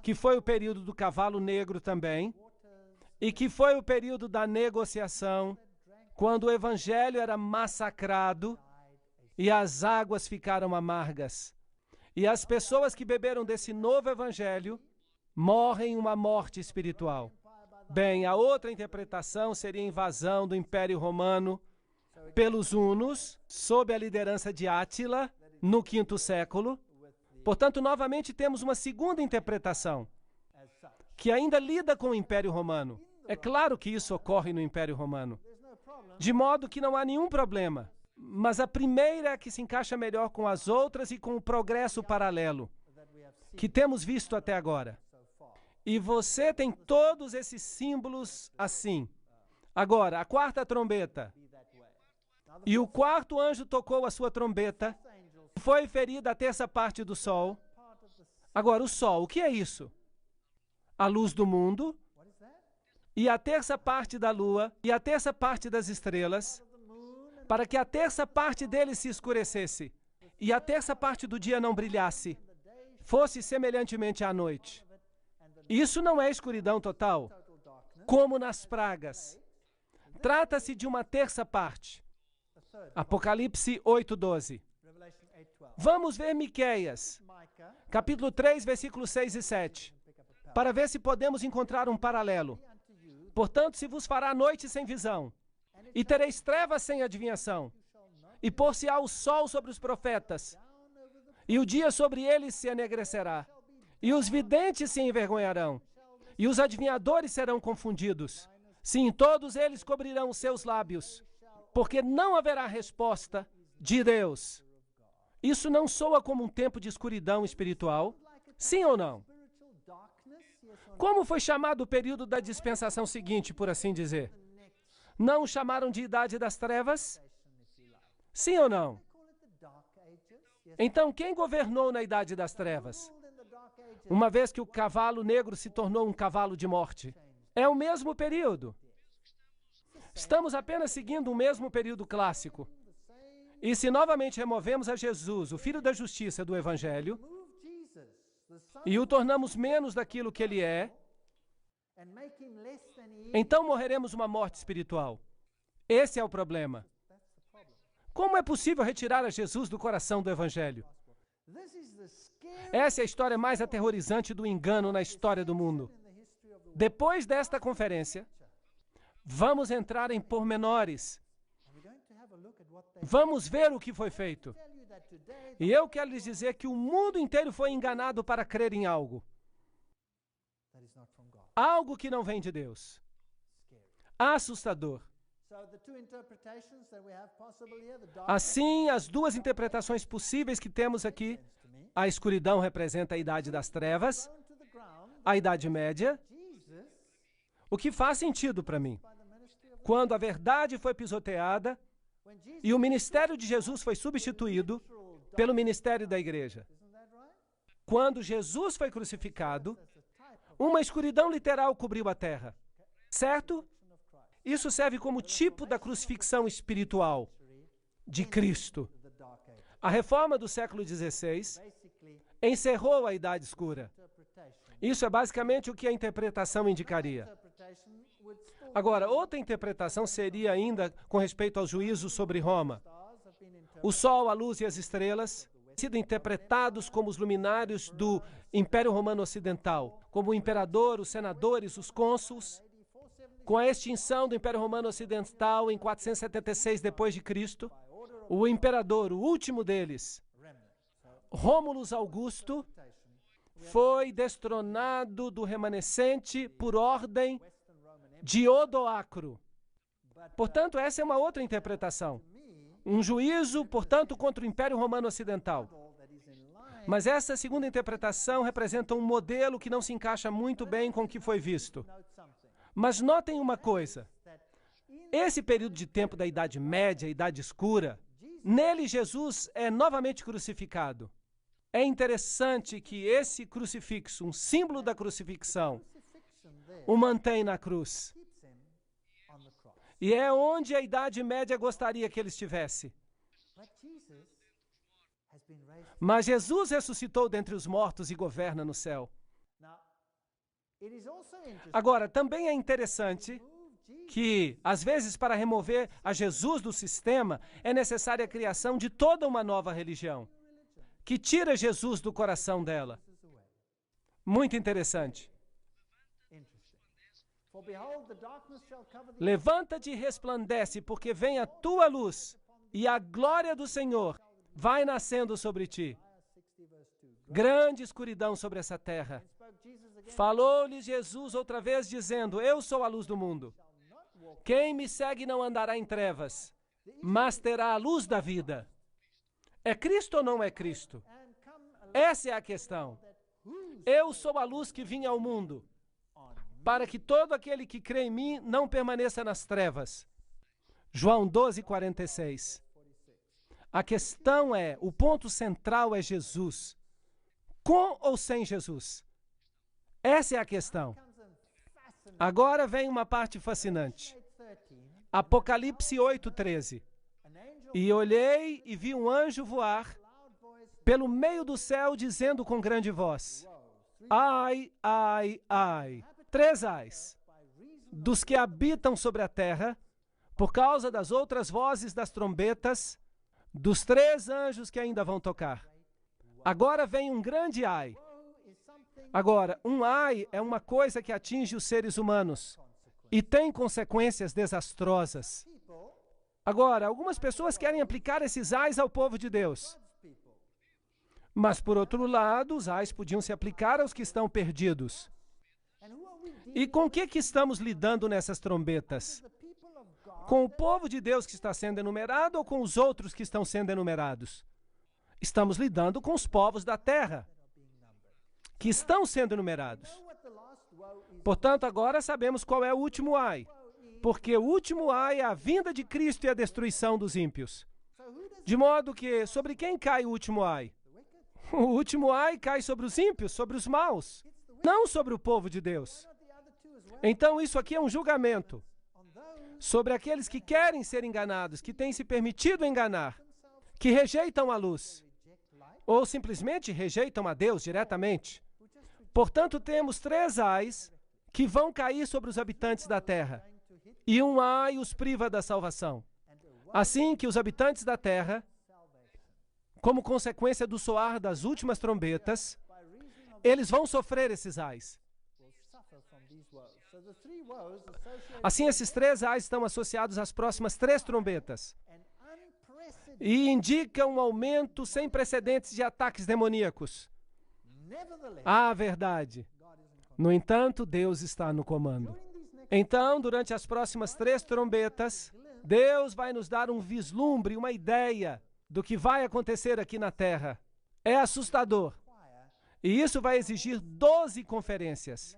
que foi o período do cavalo negro também, e que foi o período da negociação, quando o evangelho era massacrado e as águas ficaram amargas. E as pessoas que beberam desse novo evangelho morrem uma morte espiritual. Bem, a outra interpretação seria a invasão do Império Romano pelos hunos, sob a liderança de Átila, no V século. Portanto, novamente temos uma segunda interpretação, que ainda lida com o Império Romano. É claro que isso ocorre no Império Romano, de modo que não há nenhum problema. Mas a primeira é a que se encaixa melhor com as outras e com o progresso paralelo que temos visto até agora. E você tem todos esses símbolos assim. Agora, a quarta trombeta. E o quarto anjo tocou a sua trombeta. Foi ferida a terça parte do sol. Agora, o sol, o que é isso? A luz do mundo. E a terça parte da lua. E a terça parte das estrelas. Para que a terça parte dele se escurecesse. E a terça parte do dia não brilhasse. Fosse semelhantemente à noite. Isso não é escuridão total, como nas pragas. Trata-se de uma terça parte. Apocalipse 8:12. Vamos ver Miqueias, capítulo 3, versículos 6 e 7, para ver se podemos encontrar um paralelo. Portanto, se vos fará noite sem visão, e tereis trevas sem adivinhação, e pôr-se-á o sol sobre os profetas, e o dia sobre eles se enegrecerá, e os videntes se envergonharão, e os adivinhadores serão confundidos. Sim, todos eles cobrirão os seus lábios, porque não haverá resposta de Deus. Isso não soa como um tempo de escuridão espiritual? Sim ou não? Como foi chamado o período da dispensação seguinte, por assim dizer? Não o chamaram de Idade das Trevas? Sim ou não? Então, quem governou na Idade das Trevas? Uma vez que o cavalo negro se tornou um cavalo de morte. É o mesmo período. Estamos apenas seguindo o mesmo período clássico. E se novamente removemos a Jesus, o Filho da Justiça do Evangelho, e o tornamos menos daquilo que ele é, então morreremos uma morte espiritual. Esse é o problema. Como é possível retirar a Jesus do coração do Evangelho? Essa é a história mais aterrorizante do engano na história do mundo. Depois desta conferência, vamos entrar em pormenores. Vamos ver o que foi feito. E eu quero lhes dizer que o mundo inteiro foi enganado para crer em algo. Algo que não vem de Deus. Assustador. Assim, as duas interpretações possíveis que temos aqui, a escuridão representa a Idade das Trevas, a Idade Média, o que faz sentido para mim. Quando a verdade foi pisoteada e o ministério de Jesus foi substituído pelo ministério da igreja. Quando Jesus foi crucificado, uma escuridão literal cobriu a terra. Certo? Isso serve como tipo da crucifixão espiritual de Cristo. A reforma do século XVI encerrou a Idade Escura. Isso é basicamente o que a interpretação indicaria. Agora, outra interpretação seria ainda com respeito ao juízo sobre Roma. O sol, a luz e as estrelas sido interpretados como os luminários do Império Romano Ocidental, como o imperador, os senadores, os cônsuls. Com a extinção do Império Romano Ocidental em 476 d.C., o imperador, o último deles, Rômulus Augusto, foi destronado do remanescente por ordem de Odoacro. Portanto, essa é uma outra interpretação. Um juízo, portanto, contra o Império Romano Ocidental. Mas essa segunda interpretação representa um modelo que não se encaixa muito bem com o que foi visto. Mas notem uma coisa. Esse período de tempo da Idade Média, Idade Escura, nele Jesus é novamente crucificado. É interessante que esse crucifixo, um símbolo da crucifixão, o mantém na cruz. E é onde a Idade Média gostaria que ele estivesse. Mas Jesus ressuscitou dentre os mortos e governa no céu. Agora, também é interessante que, às vezes, para remover a Jesus do sistema, é necessária a criação de toda uma nova religião, que tira Jesus do coração dela. Muito interessante. Levanta-te e resplandece, porque vem a tua luz, e a glória do Senhor vai nascendo sobre ti. Grande escuridão sobre essa terra. Falou-lhes Jesus outra vez, dizendo: eu sou a luz do mundo. Quem me segue não andará em trevas, mas terá a luz da vida. É Cristo ou não é Cristo? Essa é a questão. Eu sou a luz que vim ao mundo, para que todo aquele que crê em mim não permaneça nas trevas. João 12:46. A questão é, o ponto central é Jesus. Com ou sem Jesus? Essa é a questão. Agora vem uma parte fascinante. Apocalipse 8:13. E olhei e vi um anjo voar pelo meio do céu, dizendo com grande voz: ai, ai, ai. 3 ais. Dos que habitam sobre a terra, por causa das outras vozes das trombetas, dos 3 anjos que ainda vão tocar. Agora vem um grande ai. Agora, um ai é uma coisa que atinge os seres humanos e tem consequências desastrosas. Agora, algumas pessoas querem aplicar esses ais ao povo de Deus. Mas, por outro lado, os ais podiam se aplicar aos que estão perdidos. E com o que estamos lidando nessas trombetas? Com o povo de Deus que está sendo enumerado ou com os outros que estão sendo enumerados? Estamos lidando com os povos da terra, que estão sendo enumerados. Portanto, agora sabemos qual é o último ai, porque o último ai é a vinda de Cristo e a destruição dos ímpios. De modo que, sobre quem cai o último ai? O último ai cai sobre os ímpios, sobre os maus, não sobre o povo de Deus. Então, isso aqui é um julgamento sobre aqueles que querem ser enganados, que têm se permitido enganar, que rejeitam a luz, ou simplesmente rejeitam a Deus diretamente. Portanto, temos 3 ais que vão cair sobre os habitantes da terra, e um ai os priva da salvação. Assim que os habitantes da terra, como consequência do soar das últimas trombetas, eles vão sofrer esses ais. Assim, esses 3 ais estão associados às próximas 3 trombetas e indicam um aumento sem precedentes de ataques demoníacos. A verdade. No entanto, Deus está no comando. Então, durante as próximas 3 trombetas, Deus vai nos dar um vislumbre, uma ideia do que vai acontecer aqui na Terra. É assustador. E isso vai exigir 12 conferências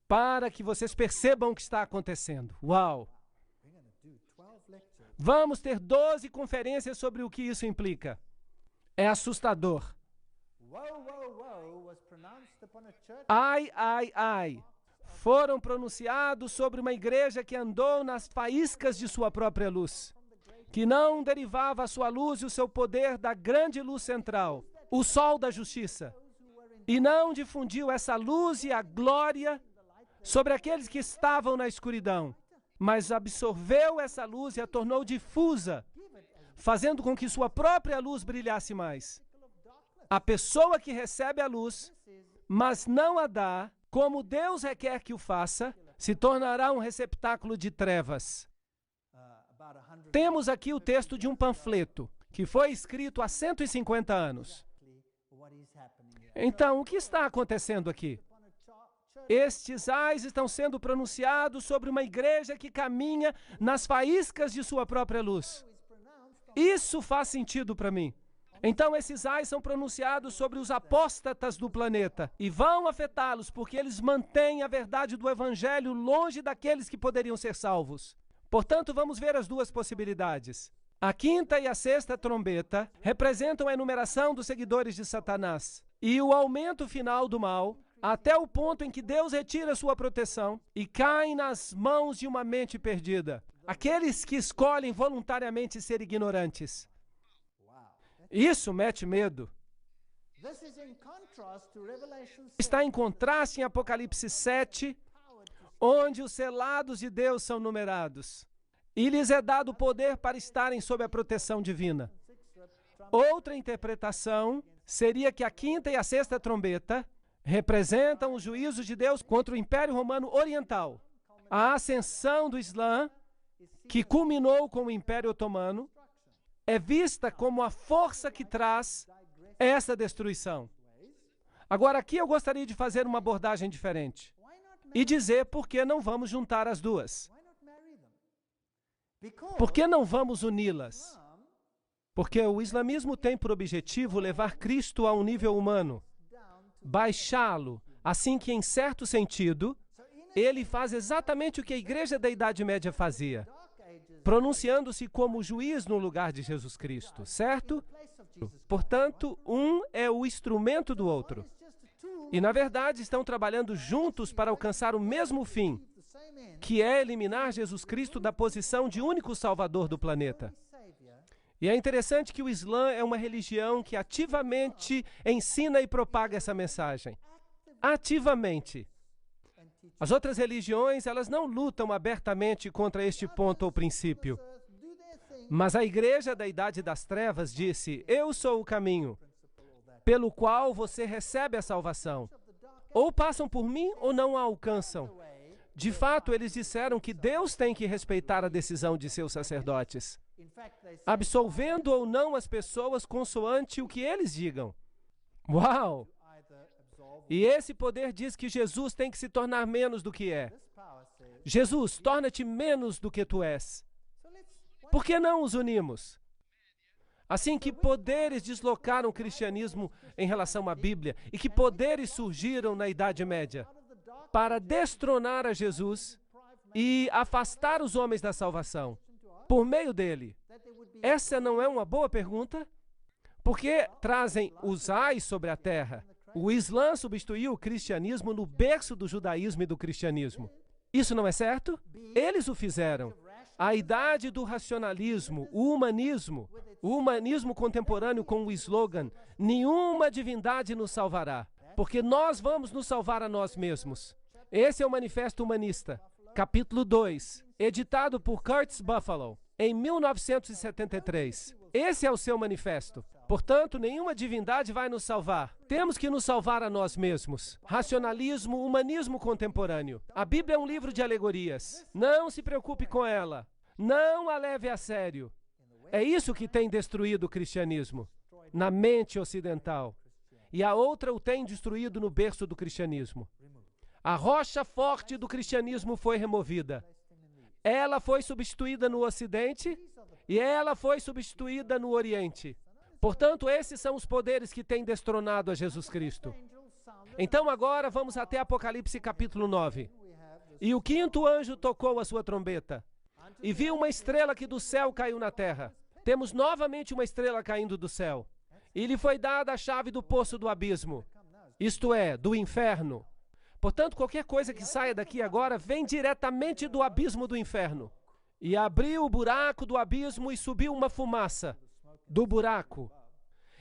para que vocês percebam o que está acontecendo. Uau! Vamos ter 12 conferências sobre o que isso implica. É assustador. Ai, ai, ai. Foram pronunciados sobre uma igreja que andou nas faíscas de sua própria luz, que não derivava a sua luz e o seu poder da grande luz central, o sol da justiça, e não difundiu essa luz e a glória sobre aqueles que estavam na escuridão, mas absorveu essa luz e a tornou difusa, fazendo com que sua própria luz brilhasse mais. A pessoa que recebe a luz, mas não a dá, como Deus requer que o faça, se tornará um receptáculo de trevas. Temos aqui o texto de um panfleto, que foi escrito há 150 anos. Então, o que está acontecendo aqui? Estes ais estão sendo pronunciados sobre uma igreja que caminha nas faíscas de sua própria luz. Isso faz sentido para mim. Então, esses ais são pronunciados sobre os apóstatas do planeta e vão afetá-los porque eles mantêm a verdade do evangelho longe daqueles que poderiam ser salvos. Portanto, vamos ver as 2 possibilidades. A 5ª e a 6ª trombeta representam a enumeração dos seguidores de Satanás e o aumento final do mal, até o ponto em que Deus retira sua proteção e cai nas mãos de uma mente perdida. Aqueles que escolhem voluntariamente ser ignorantes. Isso mete medo. Está em contraste em Apocalipse 7, onde os selados de Deus são numerados. E lhes é dado poder para estarem sob a proteção divina. Outra interpretação seria que a quinta e a sexta trombeta representam os juízos de Deus contra o Império Romano Oriental. A ascensão do Islã, que culminou com o Império Otomano, é vista como a força que traz essa destruição. Agora, aqui eu gostaria de fazer uma abordagem diferente e dizer por que não vamos juntar as duas. Por que não vamos uni-las? Porque o islamismo tem por objetivo levar Cristo a um nível humano, baixá-lo, assim que, em certo sentido, ele faz exatamente o que a igreja da Idade Média fazia, pronunciando-se como juiz no lugar de Jesus Cristo, certo? Portanto, um é o instrumento do outro. E, na verdade, estão trabalhando juntos para alcançar o mesmo fim, que é eliminar Jesus Cristo da posição de único salvador do planeta. E é interessante que o Islã é uma religião que ativamente ensina e propaga essa mensagem. Ativamente. As outras religiões, elas não lutam abertamente contra este ponto ou princípio. Mas a igreja da Idade das Trevas disse: eu sou o caminho, pelo qual você recebe a salvação. Ou passam por mim ou não a alcançam. De fato, eles disseram que Deus tem que respeitar a decisão de seus sacerdotes, absolvendo ou não as pessoas consoante o que eles digam. Uau! E esse poder diz que Jesus tem que se tornar menos do que é. Jesus, torna-te menos do que tu és. Por que não os unimos? Assim, que poderes deslocaram o cristianismo em relação à Bíblia e que poderes surgiram na Idade Média para destronar a Jesus e afastar os homens da salvação por meio dele? Essa não é uma boa pergunta? Porque trazem os ais sobre a terra. O Islã substituiu o cristianismo no berço do judaísmo e do cristianismo. Isso não é certo? Eles o fizeram. A idade do racionalismo, o humanismo contemporâneo com o slogan: nenhuma divindade nos salvará, porque nós vamos nos salvar a nós mesmos. Esse é o Manifesto Humanista, capítulo 2, editado por Curtis Buffalo, em 1973. Esse é o seu manifesto. Portanto, nenhuma divindade vai nos salvar. Temos que nos salvar a nós mesmos. Racionalismo, humanismo contemporâneo. A Bíblia é um livro de alegorias. Não se preocupe com ela. Não a leve a sério. É isso que tem destruído o cristianismo na mente ocidental. E a outra o tem destruído no berço do cristianismo. A rocha forte do cristianismo foi removida. Ela foi substituída no Ocidente e ela foi substituída no Oriente. Portanto, esses são os poderes que têm destronado a Jesus Cristo. Então, agora vamos até Apocalipse capítulo 9. E o quinto anjo tocou a sua trombeta, e viu uma estrela que do céu caiu na terra. Temos novamente uma estrela caindo do céu. E lhe foi dada a chave do poço do abismo, isto é, do inferno. Portanto, qualquer coisa que saia daqui agora vem diretamente do abismo do inferno. E abriu o buraco do abismo e subiu uma fumaça do buraco.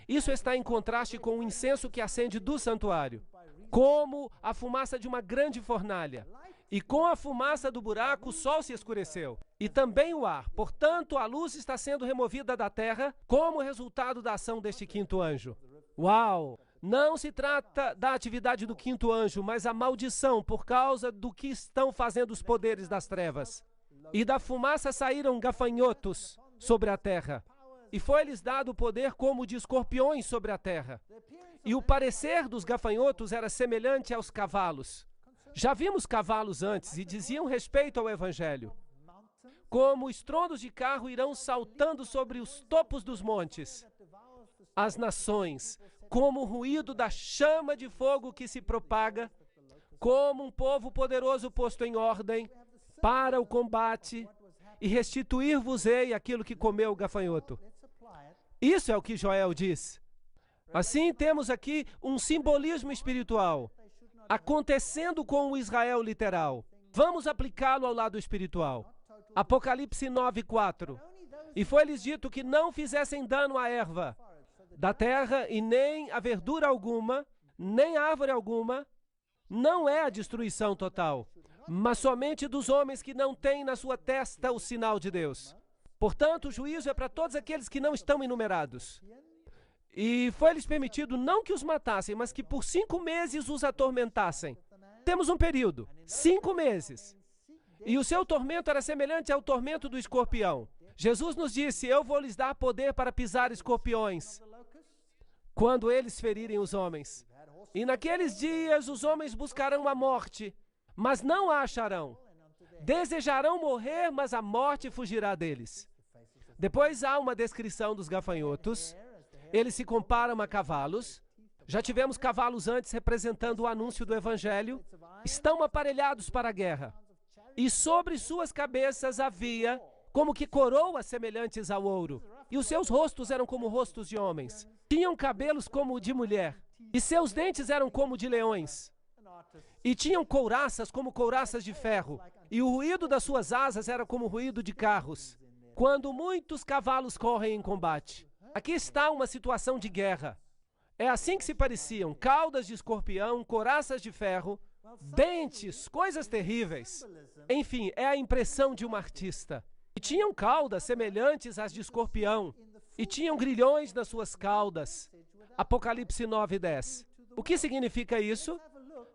Isso está em contraste com o incenso que acende do santuário, como a fumaça de uma grande fornalha. E com a fumaça do buraco, o sol se escureceu, e também o ar. Portanto, a luz está sendo removida da terra como resultado da ação deste quinto anjo. Uau! Não se trata da atividade do quinto anjo, mas a maldição por causa do que estão fazendo os poderes das trevas. E da fumaça saíram gafanhotos sobre a terra, e foi-lhes dado o poder como de escorpiões sobre a terra. E o parecer dos gafanhotos era semelhante aos cavalos. Já vimos cavalos antes e diziam respeito ao Evangelho. Como estrondos de carro irão saltando sobre os topos dos montes. As nações, como o ruído da chama de fogo que se propaga, como um povo poderoso posto em ordem para o combate, e restituir-vos-ei aquilo que comeu o gafanhoto. Isso é o que Joel diz. Assim, temos aqui um simbolismo espiritual acontecendo com o Israel literal. Vamos aplicá-lo ao lado espiritual. Apocalipse 9:4. E foi-lhes dito que não fizessem dano à erva, da terra e nem a verdura alguma, nem árvore alguma, não é a destruição total, mas somente dos homens que não têm na sua testa o sinal de Deus. Portanto, o juízo é para todos aqueles que não estão enumerados. E foi-lhes permitido não que os matassem, mas que por 5 meses os atormentassem. Temos um período, 5 meses. E o seu tormento era semelhante ao tormento do escorpião. Jesus nos disse, eu vou lhes dar poder para pisar escorpiões, quando eles ferirem os homens. E naqueles dias os homens buscarão a morte, mas não a acharão. Desejarão morrer, mas a morte fugirá deles. Depois há uma descrição dos gafanhotos. Eles se comparam a cavalos. Já tivemos cavalos antes representando o anúncio do evangelho. Estão aparelhados para a guerra. E sobre suas cabeças havia como que coroas semelhantes ao ouro. E os seus rostos eram como rostos de homens. Tinham cabelos como de mulher. E seus dentes eram como de leões. E tinham couraças como couraças de ferro. E o ruído das suas asas era como o ruído de carros, quando muitos cavalos correm em combate. Aqui está uma situação de guerra. É assim que se pareciam: caudas de escorpião, couraças de ferro, dentes, coisas terríveis. Enfim, é a impressão de um artista. E tinham caudas semelhantes às de escorpião, e tinham grilhões nas suas caudas. Apocalipse 9:10. O que significa isso?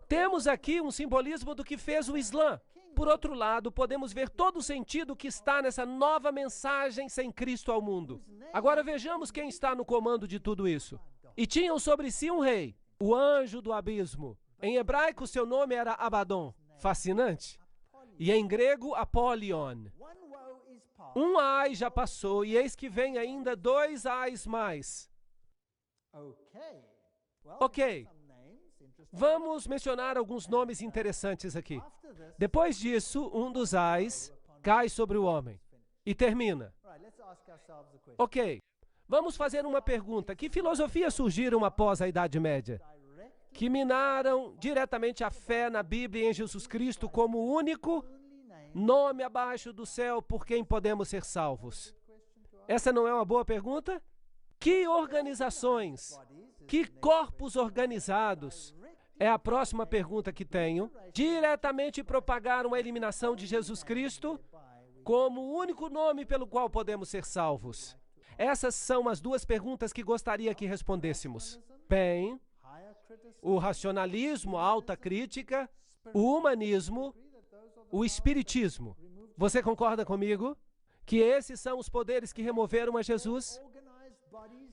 Temos aqui um simbolismo do que fez o Islã. Por outro lado, podemos ver todo o sentido que está nessa nova mensagem sem Cristo ao mundo. Agora vejamos quem está no comando de tudo isso. E tinham sobre si um rei, o anjo do abismo. Em hebraico, seu nome era Abaddon. Fascinante. E em grego, Apolion. Um ai já passou, e eis que vem ainda 2 ais mais. Ok. Vamos mencionar alguns nomes interessantes aqui. Depois disso, um dos ais cai sobre o homem. E termina. Ok. Vamos fazer uma pergunta. Que filosofias surgiram após a Idade Média? Que minaram diretamente a fé na Bíblia e em Jesus Cristo como o único nome abaixo do céu por quem podemos ser salvos. Essa não é uma boa pergunta? Que organizações, que corpos organizados, é a próxima pergunta que tenho, diretamente propagaram a eliminação de Jesus Cristo como o único nome pelo qual podemos ser salvos? Essas são as 2 perguntas que gostaria que respondêssemos. Bem, o racionalismo, a alta crítica, o humanismo, o espiritismo. Você concorda comigo? Que esses são os poderes que removeram a Jesus?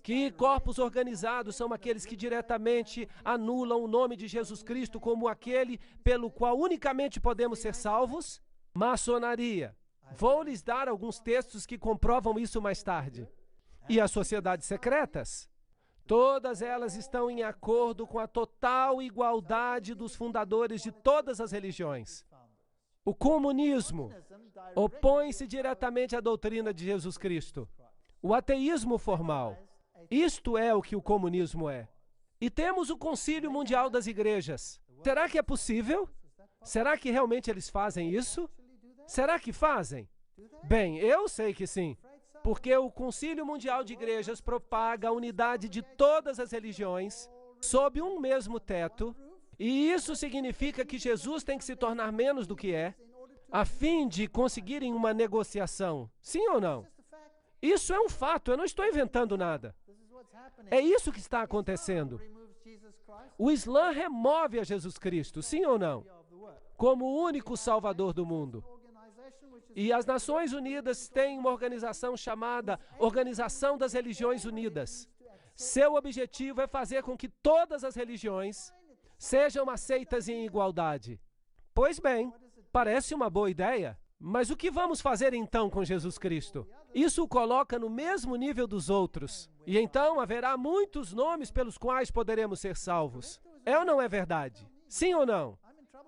Que corpos organizados são aqueles que diretamente anulam o nome de Jesus Cristo como aquele pelo qual unicamente podemos ser salvos? Maçonaria. Vou lhes dar alguns textos que comprovam isso mais tarde. E as sociedades secretas? Todas elas estão em acordo com a total igualdade dos fundadores de todas as religiões. O comunismo opõe-se diretamente à doutrina de Jesus Cristo. O ateísmo formal. Isto é o que o comunismo é. E temos o Concílio Mundial das Igrejas. Será que é possível? Será que realmente eles fazem isso? Será que fazem? Bem, eu sei que sim. Porque o Concílio Mundial de Igrejas propaga a unidade de todas as religiões sob um mesmo teto. E isso significa que Jesus tem que se tornar menos do que é, a fim de conseguirem uma negociação. Sim ou não? Isso é um fato, eu não estou inventando nada. É isso que está acontecendo. O Islã remove a Jesus Cristo, sim ou não? Como o único Salvador do mundo. E as Nações Unidas têm uma organização chamada Organização das Religiões Unidas. Seu objetivo é fazer com que todas as religiões sejam aceitas em igualdade. Pois bem, parece uma boa ideia. Mas o que vamos fazer então com Jesus Cristo? Isso o coloca no mesmo nível dos outros. E então haverá muitos nomes pelos quais poderemos ser salvos. É ou não é verdade? Sim ou não?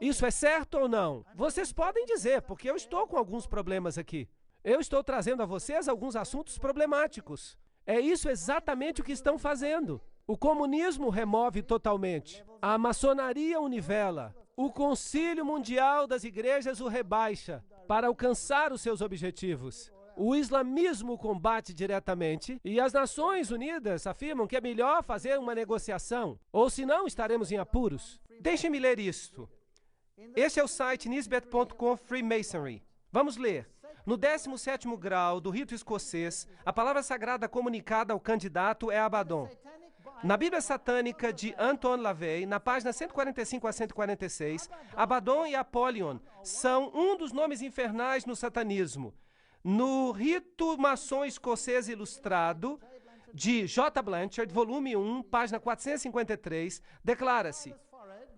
Isso é certo ou não? Vocês podem dizer, porque eu estou com alguns problemas aqui. Eu estou trazendo a vocês alguns assuntos problemáticos. É isso exatamente o que estão fazendo. O comunismo remove totalmente. A maçonaria o nivela. O Concílio Mundial das Igrejas o rebaixa para alcançar os seus objetivos. O islamismo combate diretamente e as Nações Unidas afirmam que é melhor fazer uma negociação, ou senão estaremos em apuros. Deixem-me ler isto. Este é o site nisbet.com Freemasonry. Vamos ler. No 17º grau do rito escocês, a palavra sagrada comunicada ao candidato é Abaddon. Na Bíblia Satânica de Anton LaVey, na página 145 a 146, Abaddon e Apollyon são um dos nomes infernais no satanismo. No rito maçom escocês ilustrado de J. Blanchard, volume 1, página 453, declara-se: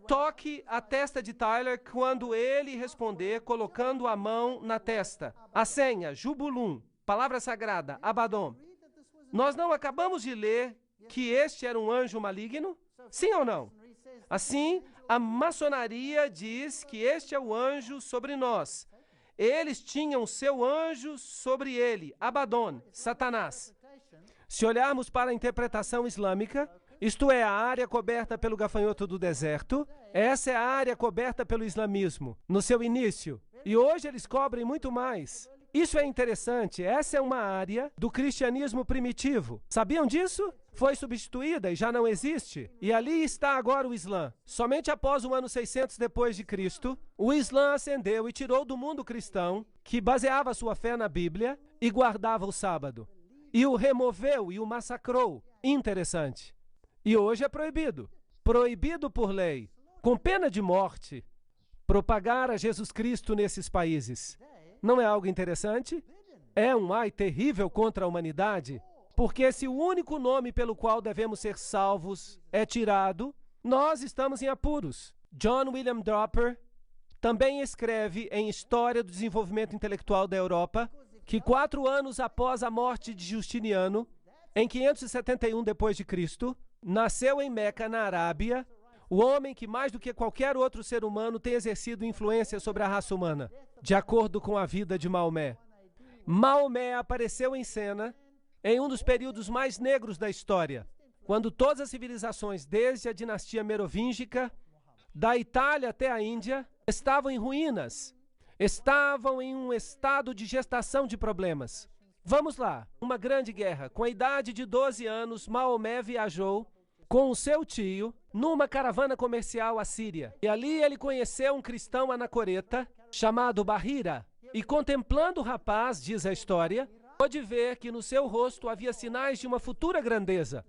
toque a testa de Tyler quando ele responder colocando a mão na testa. A senha, Jubulum, palavra sagrada, Abaddon. Nós não acabamos de ler que este era um anjo maligno? Sim ou não? Assim, a maçonaria diz que este é o anjo sobre nós. Eles tinham seu anjo sobre ele, Abaddon, Satanás. Se olharmos para a interpretação islâmica, isto é, a área coberta pelo gafanhoto do deserto, essa é a área coberta pelo islamismo, no seu início. E hoje eles cobrem muito mais. Isso é interessante, essa é uma área do cristianismo primitivo. Sabiam disso? Foi substituída e já não existe. E ali está agora o Islã. Somente após o ano 600 depois de Cristo, o Islã ascendeu e tirou do mundo cristão, que baseava sua fé na Bíblia e guardava o sábado. E o removeu e o massacrou. Interessante. E hoje é proibido. Proibido por lei, com pena de morte, propagar a Jesus Cristo nesses países. Não é algo interessante? É um ai terrível contra a humanidade, porque se o único nome pelo qual devemos ser salvos é tirado, nós estamos em apuros. John William Dropper também escreve em História do Desenvolvimento Intelectual da Europa que 4 anos após a morte de Justiniano, em 571 d.C., nasceu em Meca, na Arábia, o homem que mais do que qualquer outro ser humano tem exercido influência sobre a raça humana, de acordo com a vida de Maomé. Maomé apareceu em cena em um dos períodos mais negros da história, quando todas as civilizações, desde a dinastia merovíngica, da Itália até a Índia, estavam em ruínas, estavam em um estado de gestação de problemas. Vamos lá, uma grande guerra. Com a idade de 12 anos, Maomé viajou com o seu tio numa caravana comercial à Síria. E ali ele conheceu um cristão anacoreta chamado Bahira. E contemplando o rapaz, diz a história, pôde ver que no seu rosto havia sinais de uma futura grandeza.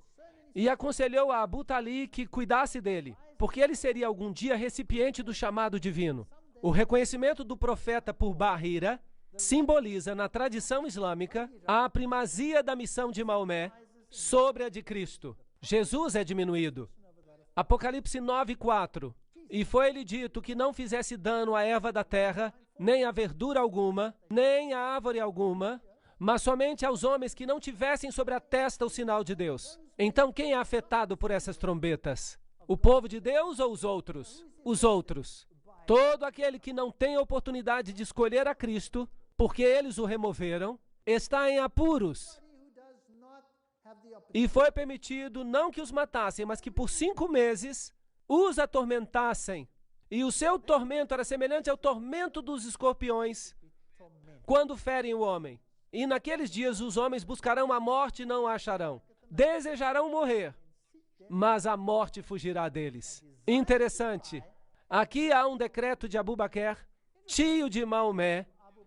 E aconselhou a Abu Talib que cuidasse dele, porque ele seria algum dia recipiente do chamado divino. O reconhecimento do profeta por Bahira simboliza na tradição islâmica a primazia da missão de Maomé sobre a de Cristo. Jesus é diminuído. Apocalipse 9:4. E foi-lhe dito que não fizesse dano à erva da terra, nem a verdura alguma, nem a árvore alguma, mas somente aos homens que não tivessem sobre a testa o sinal de Deus. Então quem é afetado por essas trombetas? O povo de Deus ou os outros? Os outros. Todo aquele que não tem a oportunidade de escolher a Cristo, porque eles o removeram, está em apuros. E foi permitido não que os matassem, mas que por 5 meses os atormentassem. E o seu tormento era semelhante ao tormento dos escorpiões quando ferem o homem. E naqueles dias os homens buscarão a morte e não a acharão. Desejarão morrer, mas a morte fugirá deles. Interessante. Aqui há um decreto de Abu Bakr, tio de Maomé,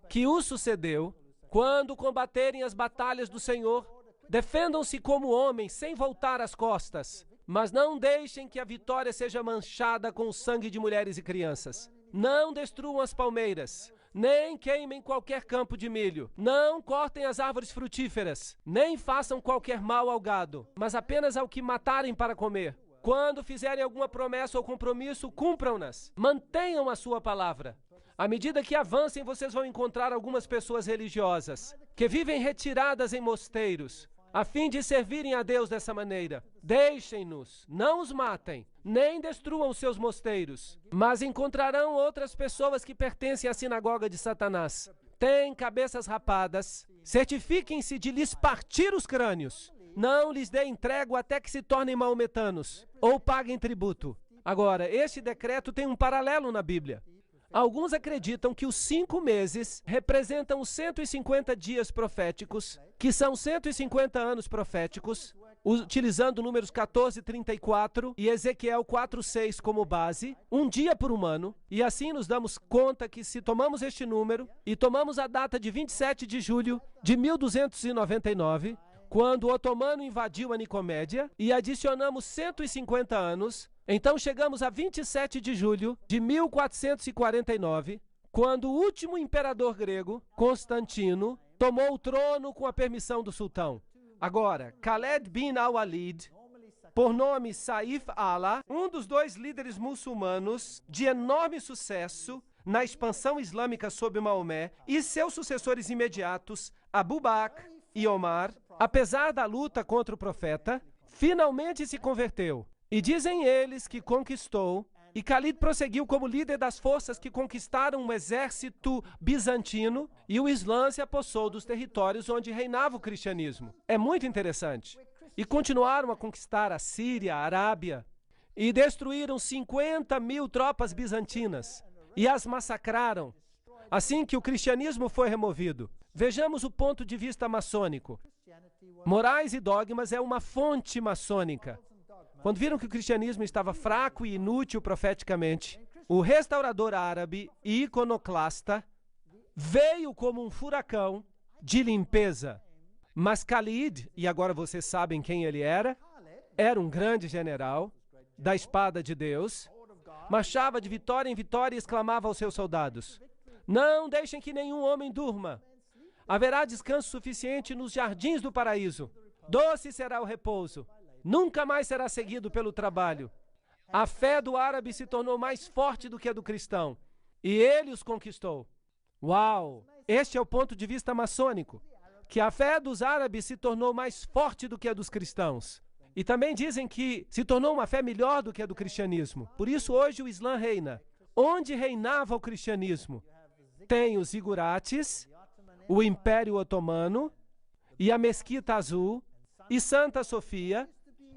que o sucedeu. Quando combaterem as batalhas do Senhor, defendam-se como homens, sem voltar as costas, mas não deixem que a vitória seja manchada com o sangue de mulheres e crianças. Não destruam as palmeiras, nem queimem qualquer campo de milho, não cortem as árvores frutíferas, nem façam qualquer mal ao gado, mas apenas ao que matarem para comer. Quando fizerem alguma promessa ou compromisso, cumpram-nas. Mantenham a sua palavra. À medida que avancem, vocês vão encontrar algumas pessoas religiosas que vivem retiradas em mosteiros, a fim de servirem a Deus dessa maneira. Deixem-nos, não os matem, nem destruam os seus mosteiros, mas encontrarão outras pessoas que pertencem à sinagoga de Satanás. Têm cabeças rapadas, certifiquem-se de lhes partir os crânios. Não lhes deem trégua até que se tornem maometanos, ou paguem tributo. Agora, este decreto tem um paralelo na Bíblia. Alguns acreditam que os 5 meses representam os 150 dias proféticos, que são 150 anos proféticos, utilizando números 14, 34 e Ezequiel 4, 6 como base, um dia por um ano, e assim nos damos conta que se tomamos este número e tomamos a data de 27 de julho de 1299, quando o otomano invadiu a Nicomédia, e adicionamos 150 anos, então chegamos a 27 de julho de 1449, quando o último imperador grego, Constantino, tomou o trono com a permissão do sultão. Agora, Khaled bin al-Walid, por nome Saif Allah, um dos 2 líderes muçulmanos de enorme sucesso na expansão islâmica sob Maomé, e seus sucessores imediatos, Abu Bakr e Omar, apesar da luta contra o profeta, finalmente se converteu. E dizem eles que conquistou, e Khalid prosseguiu como líder das forças que conquistaram um exército bizantino, e o Islã se apossou dos territórios onde reinava o cristianismo. É muito interessante. E continuaram a conquistar a Síria, a Arábia, e destruíram 50.000 tropas bizantinas, e as massacraram, assim que o cristianismo foi removido. Vejamos o ponto de vista maçônico. Morais e dogmas é uma fonte maçônica. Quando viram que o cristianismo estava fraco e inútil profeticamente, o restaurador árabe e iconoclasta veio como um furacão de limpeza. Mas Khalid, e agora vocês sabem quem ele era um grande general da espada de Deus, marchava de vitória em vitória e exclamava aos seus soldados: não deixem que nenhum homem durma. Haverá descanso suficiente nos jardins do paraíso. Doce será o repouso. Nunca mais será seguido pelo trabalho. A fé do árabe se tornou mais forte do que a do cristão, e ele os conquistou. Uau! Este é o ponto de vista maçônico, que a fé dos árabes se tornou mais forte do que a dos cristãos. E também dizem que se tornou uma fé melhor do que a do cristianismo. Por isso hoje o Islã reina. Onde reinava o cristianismo? Tem os zigurates, o Império Otomano, e a Mesquita Azul, e Santa Sofia.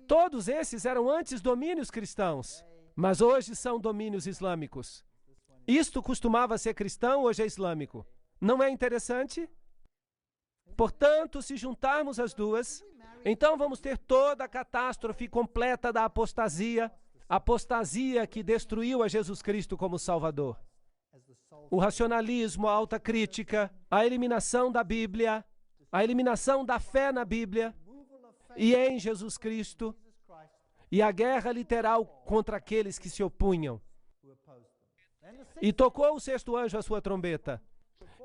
Todos esses eram antes domínios cristãos, mas hoje são domínios islâmicos. Isto costumava ser cristão, hoje é islâmico. Não é interessante? Portanto, se juntarmos as duas, então vamos ter toda a catástrofe completa da apostasia que destruiu a Jesus Cristo como Salvador. O racionalismo, a alta crítica, a eliminação da Bíblia, a eliminação da fé na Bíblia e em Jesus Cristo, e a guerra literal contra aqueles que se opunham. E tocou o 6º anjo a sua trombeta,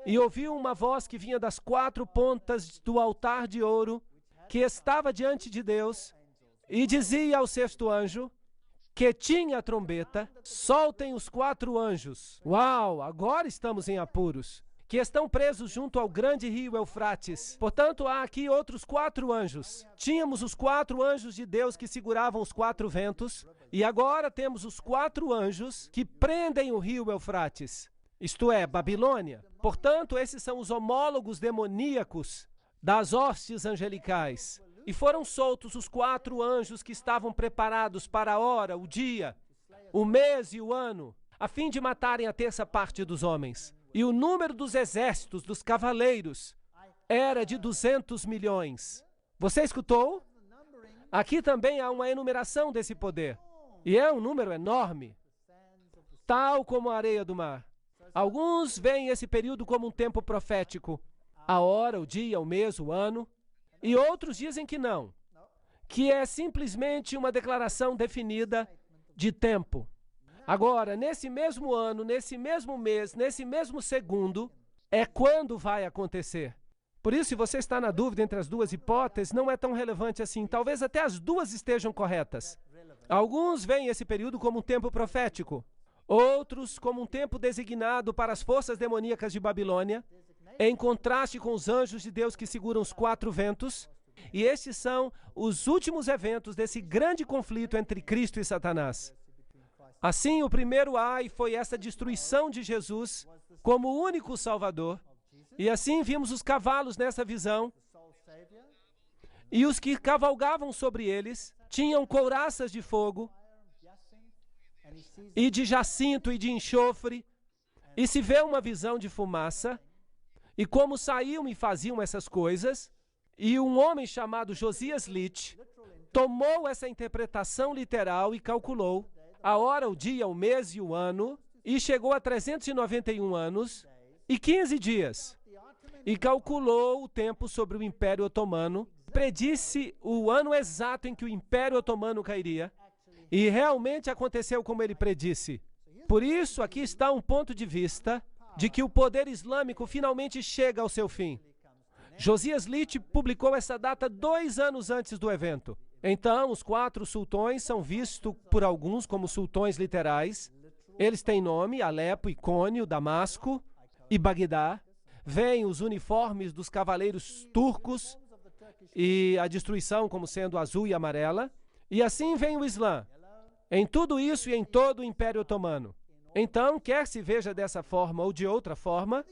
e ouviu uma voz que vinha das 4 pontas do altar de ouro, que estava diante de Deus, e dizia ao 6º anjo, que tinha a trombeta: soltem os 4 anjos. Uau, agora estamos em apuros. Que estão presos junto ao grande rio Eufrates. Portanto, há aqui outros 4 anjos. Tínhamos os 4 anjos de Deus que seguravam os 4 ventos, e agora temos os 4 anjos que prendem o rio Eufrates, isto é, Babilônia. Portanto, esses são os homólogos demoníacos das hostes angelicais. E foram soltos os 4 anjos que estavam preparados para a hora, o dia, o mês e o ano, a fim de matarem a 1/3 parte dos homens. E o número dos exércitos, dos cavaleiros, era de 200 milhões. Você escutou? Aqui também há uma enumeração desse poder. E é um número enorme, tal como a areia do mar. Alguns veem esse período como um tempo profético, a hora, o dia, o mês, o ano. E outros dizem que não, que é simplesmente uma declaração definida de tempo. Agora, nesse mesmo ano, nesse mesmo mês, nesse mesmo segundo, é quando vai acontecer. Por isso, se você está na dúvida entre as duas hipóteses, não é tão relevante assim. Talvez até as duas estejam corretas. Alguns veem esse período como um tempo profético. Outros como um tempo designado para as forças demoníacas de Babilônia, em contraste com os anjos de Deus que seguram os 4 ventos. E estes são os últimos eventos desse grande conflito entre Cristo e Satanás. Assim, o primeiro ai foi essa destruição de Jesus como o único Salvador. E assim vimos os cavalos nessa visão. E os que cavalgavam sobre eles tinham couraças de fogo, e de jacinto e de enxofre, E se vê uma visão de fumaça, e como saíam e faziam essas coisas, e um homem chamado Josias Litch tomou essa interpretação literal e calculou a hora, o dia, o mês e o ano, e chegou a 391 anos e 15 dias. E calculou o tempo sobre o Império Otomano, predisse o ano exato em que o Império Otomano cairia, e realmente aconteceu como ele predisse. Por isso, aqui está um ponto de vista de que o poder islâmico finalmente chega ao seu fim. Josias Litch publicou essa data 2 anos antes do evento. Então, os 4 sultões são vistos por alguns como sultões literais. Eles têm nome: Alepo, Icônio, Damasco e Bagdá. Vêm os uniformes dos cavaleiros turcos e a destruição como sendo azul e amarela. E assim vem o Islã, em tudo isso e em todo o Império Otomano. Então, quer se veja dessa forma ou de outra forma,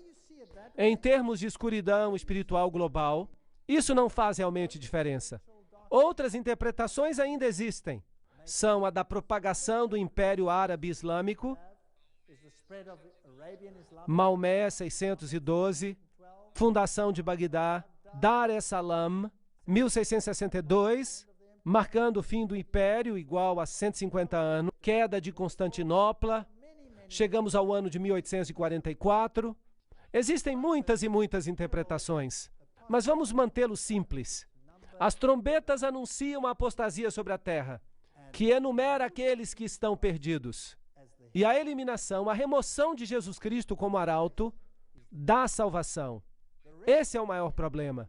em termos de escuridão espiritual global, isso não faz realmente diferença. Outras interpretações ainda existem. São a da propagação do Império Árabe Islâmico, Maomé, 612, fundação de Bagdá, Dar es-Salam, 1662, marcando o fim do Império, igual a 150 anos, queda de Constantinopla, chegamos ao ano de 1844. Existem muitas e muitas interpretações, mas vamos mantê-lo simples. As trombetas anunciam a apostasia sobre a terra, que enumera aqueles que estão perdidos. E a eliminação, a remoção de Jesus Cristo como arauto da salvação. Esse é o maior problema.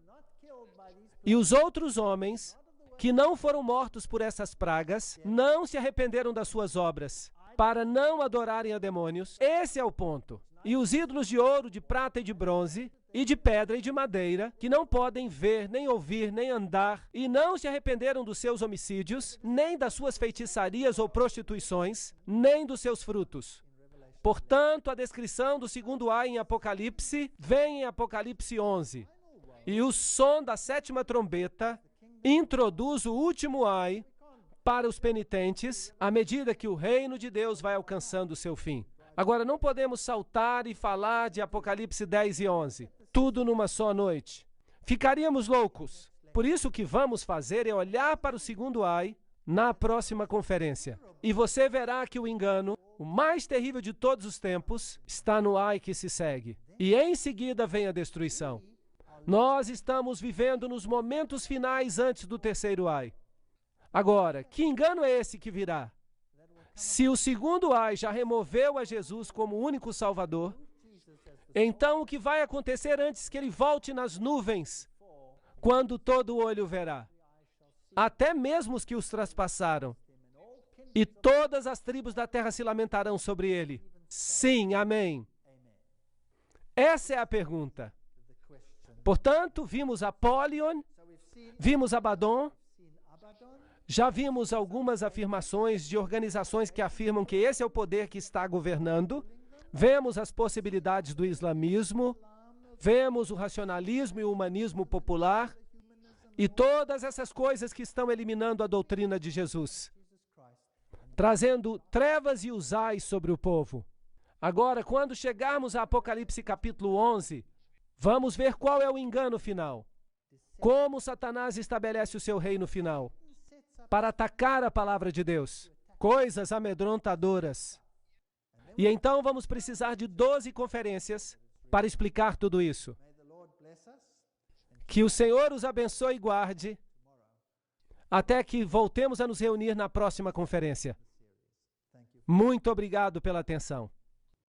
E os outros homens, que não foram mortos por essas pragas, não se arrependeram das suas obras, para não adorarem a demônios. Esse é o ponto. E os ídolos de ouro, de prata e de bronze, e de pedra e de madeira, que não podem ver, nem ouvir, nem andar, e não se arrependeram dos seus homicídios, nem das suas feitiçarias ou prostituições, nem dos seus frutos. Portanto, a descrição do segundo ai em Apocalipse vem em Apocalipse 11. E o som da 7ª trombeta introduz o último ai para os penitentes, à medida que o reino de Deus vai alcançando o seu fim. Agora, não podemos saltar e falar de Apocalipse 10 e 11, tudo numa só noite. Ficaríamos loucos. Por isso, o que vamos fazer é olhar para o segundo ai na próxima conferência. E você verá que o engano, o mais terrível de todos os tempos, está no ai que se segue. E em seguida vem a destruição. Nós estamos vivendo nos momentos finais antes do terceiro ai. Agora, que engano é esse que virá? Se o segundo ai já removeu a Jesus como único Salvador, então o que vai acontecer antes que ele volte nas nuvens, quando todo olho verá? Até mesmo os que os traspassaram. E todas as tribos da terra se lamentarão sobre ele. Sim, amém. Essa é a pergunta. Portanto, vimos Apollyon, vimos Abaddon, já vimos algumas afirmações de organizações que afirmam que esse é o poder que está governando. Vemos as possibilidades do islamismo, vemos o racionalismo e o humanismo popular e todas essas coisas que estão eliminando a doutrina de Jesus, trazendo trevas e usais sobre o povo. Agora, quando chegarmos a Apocalipse capítulo 11, vamos ver qual é o engano final. Como Satanás estabelece o seu reino final para atacar a palavra de Deus. Coisas amedrontadoras. E então vamos precisar de 12 conferências para explicar tudo isso. Que o Senhor os abençoe e guarde até que voltemos a nos reunir na próxima conferência. Muito obrigado pela atenção.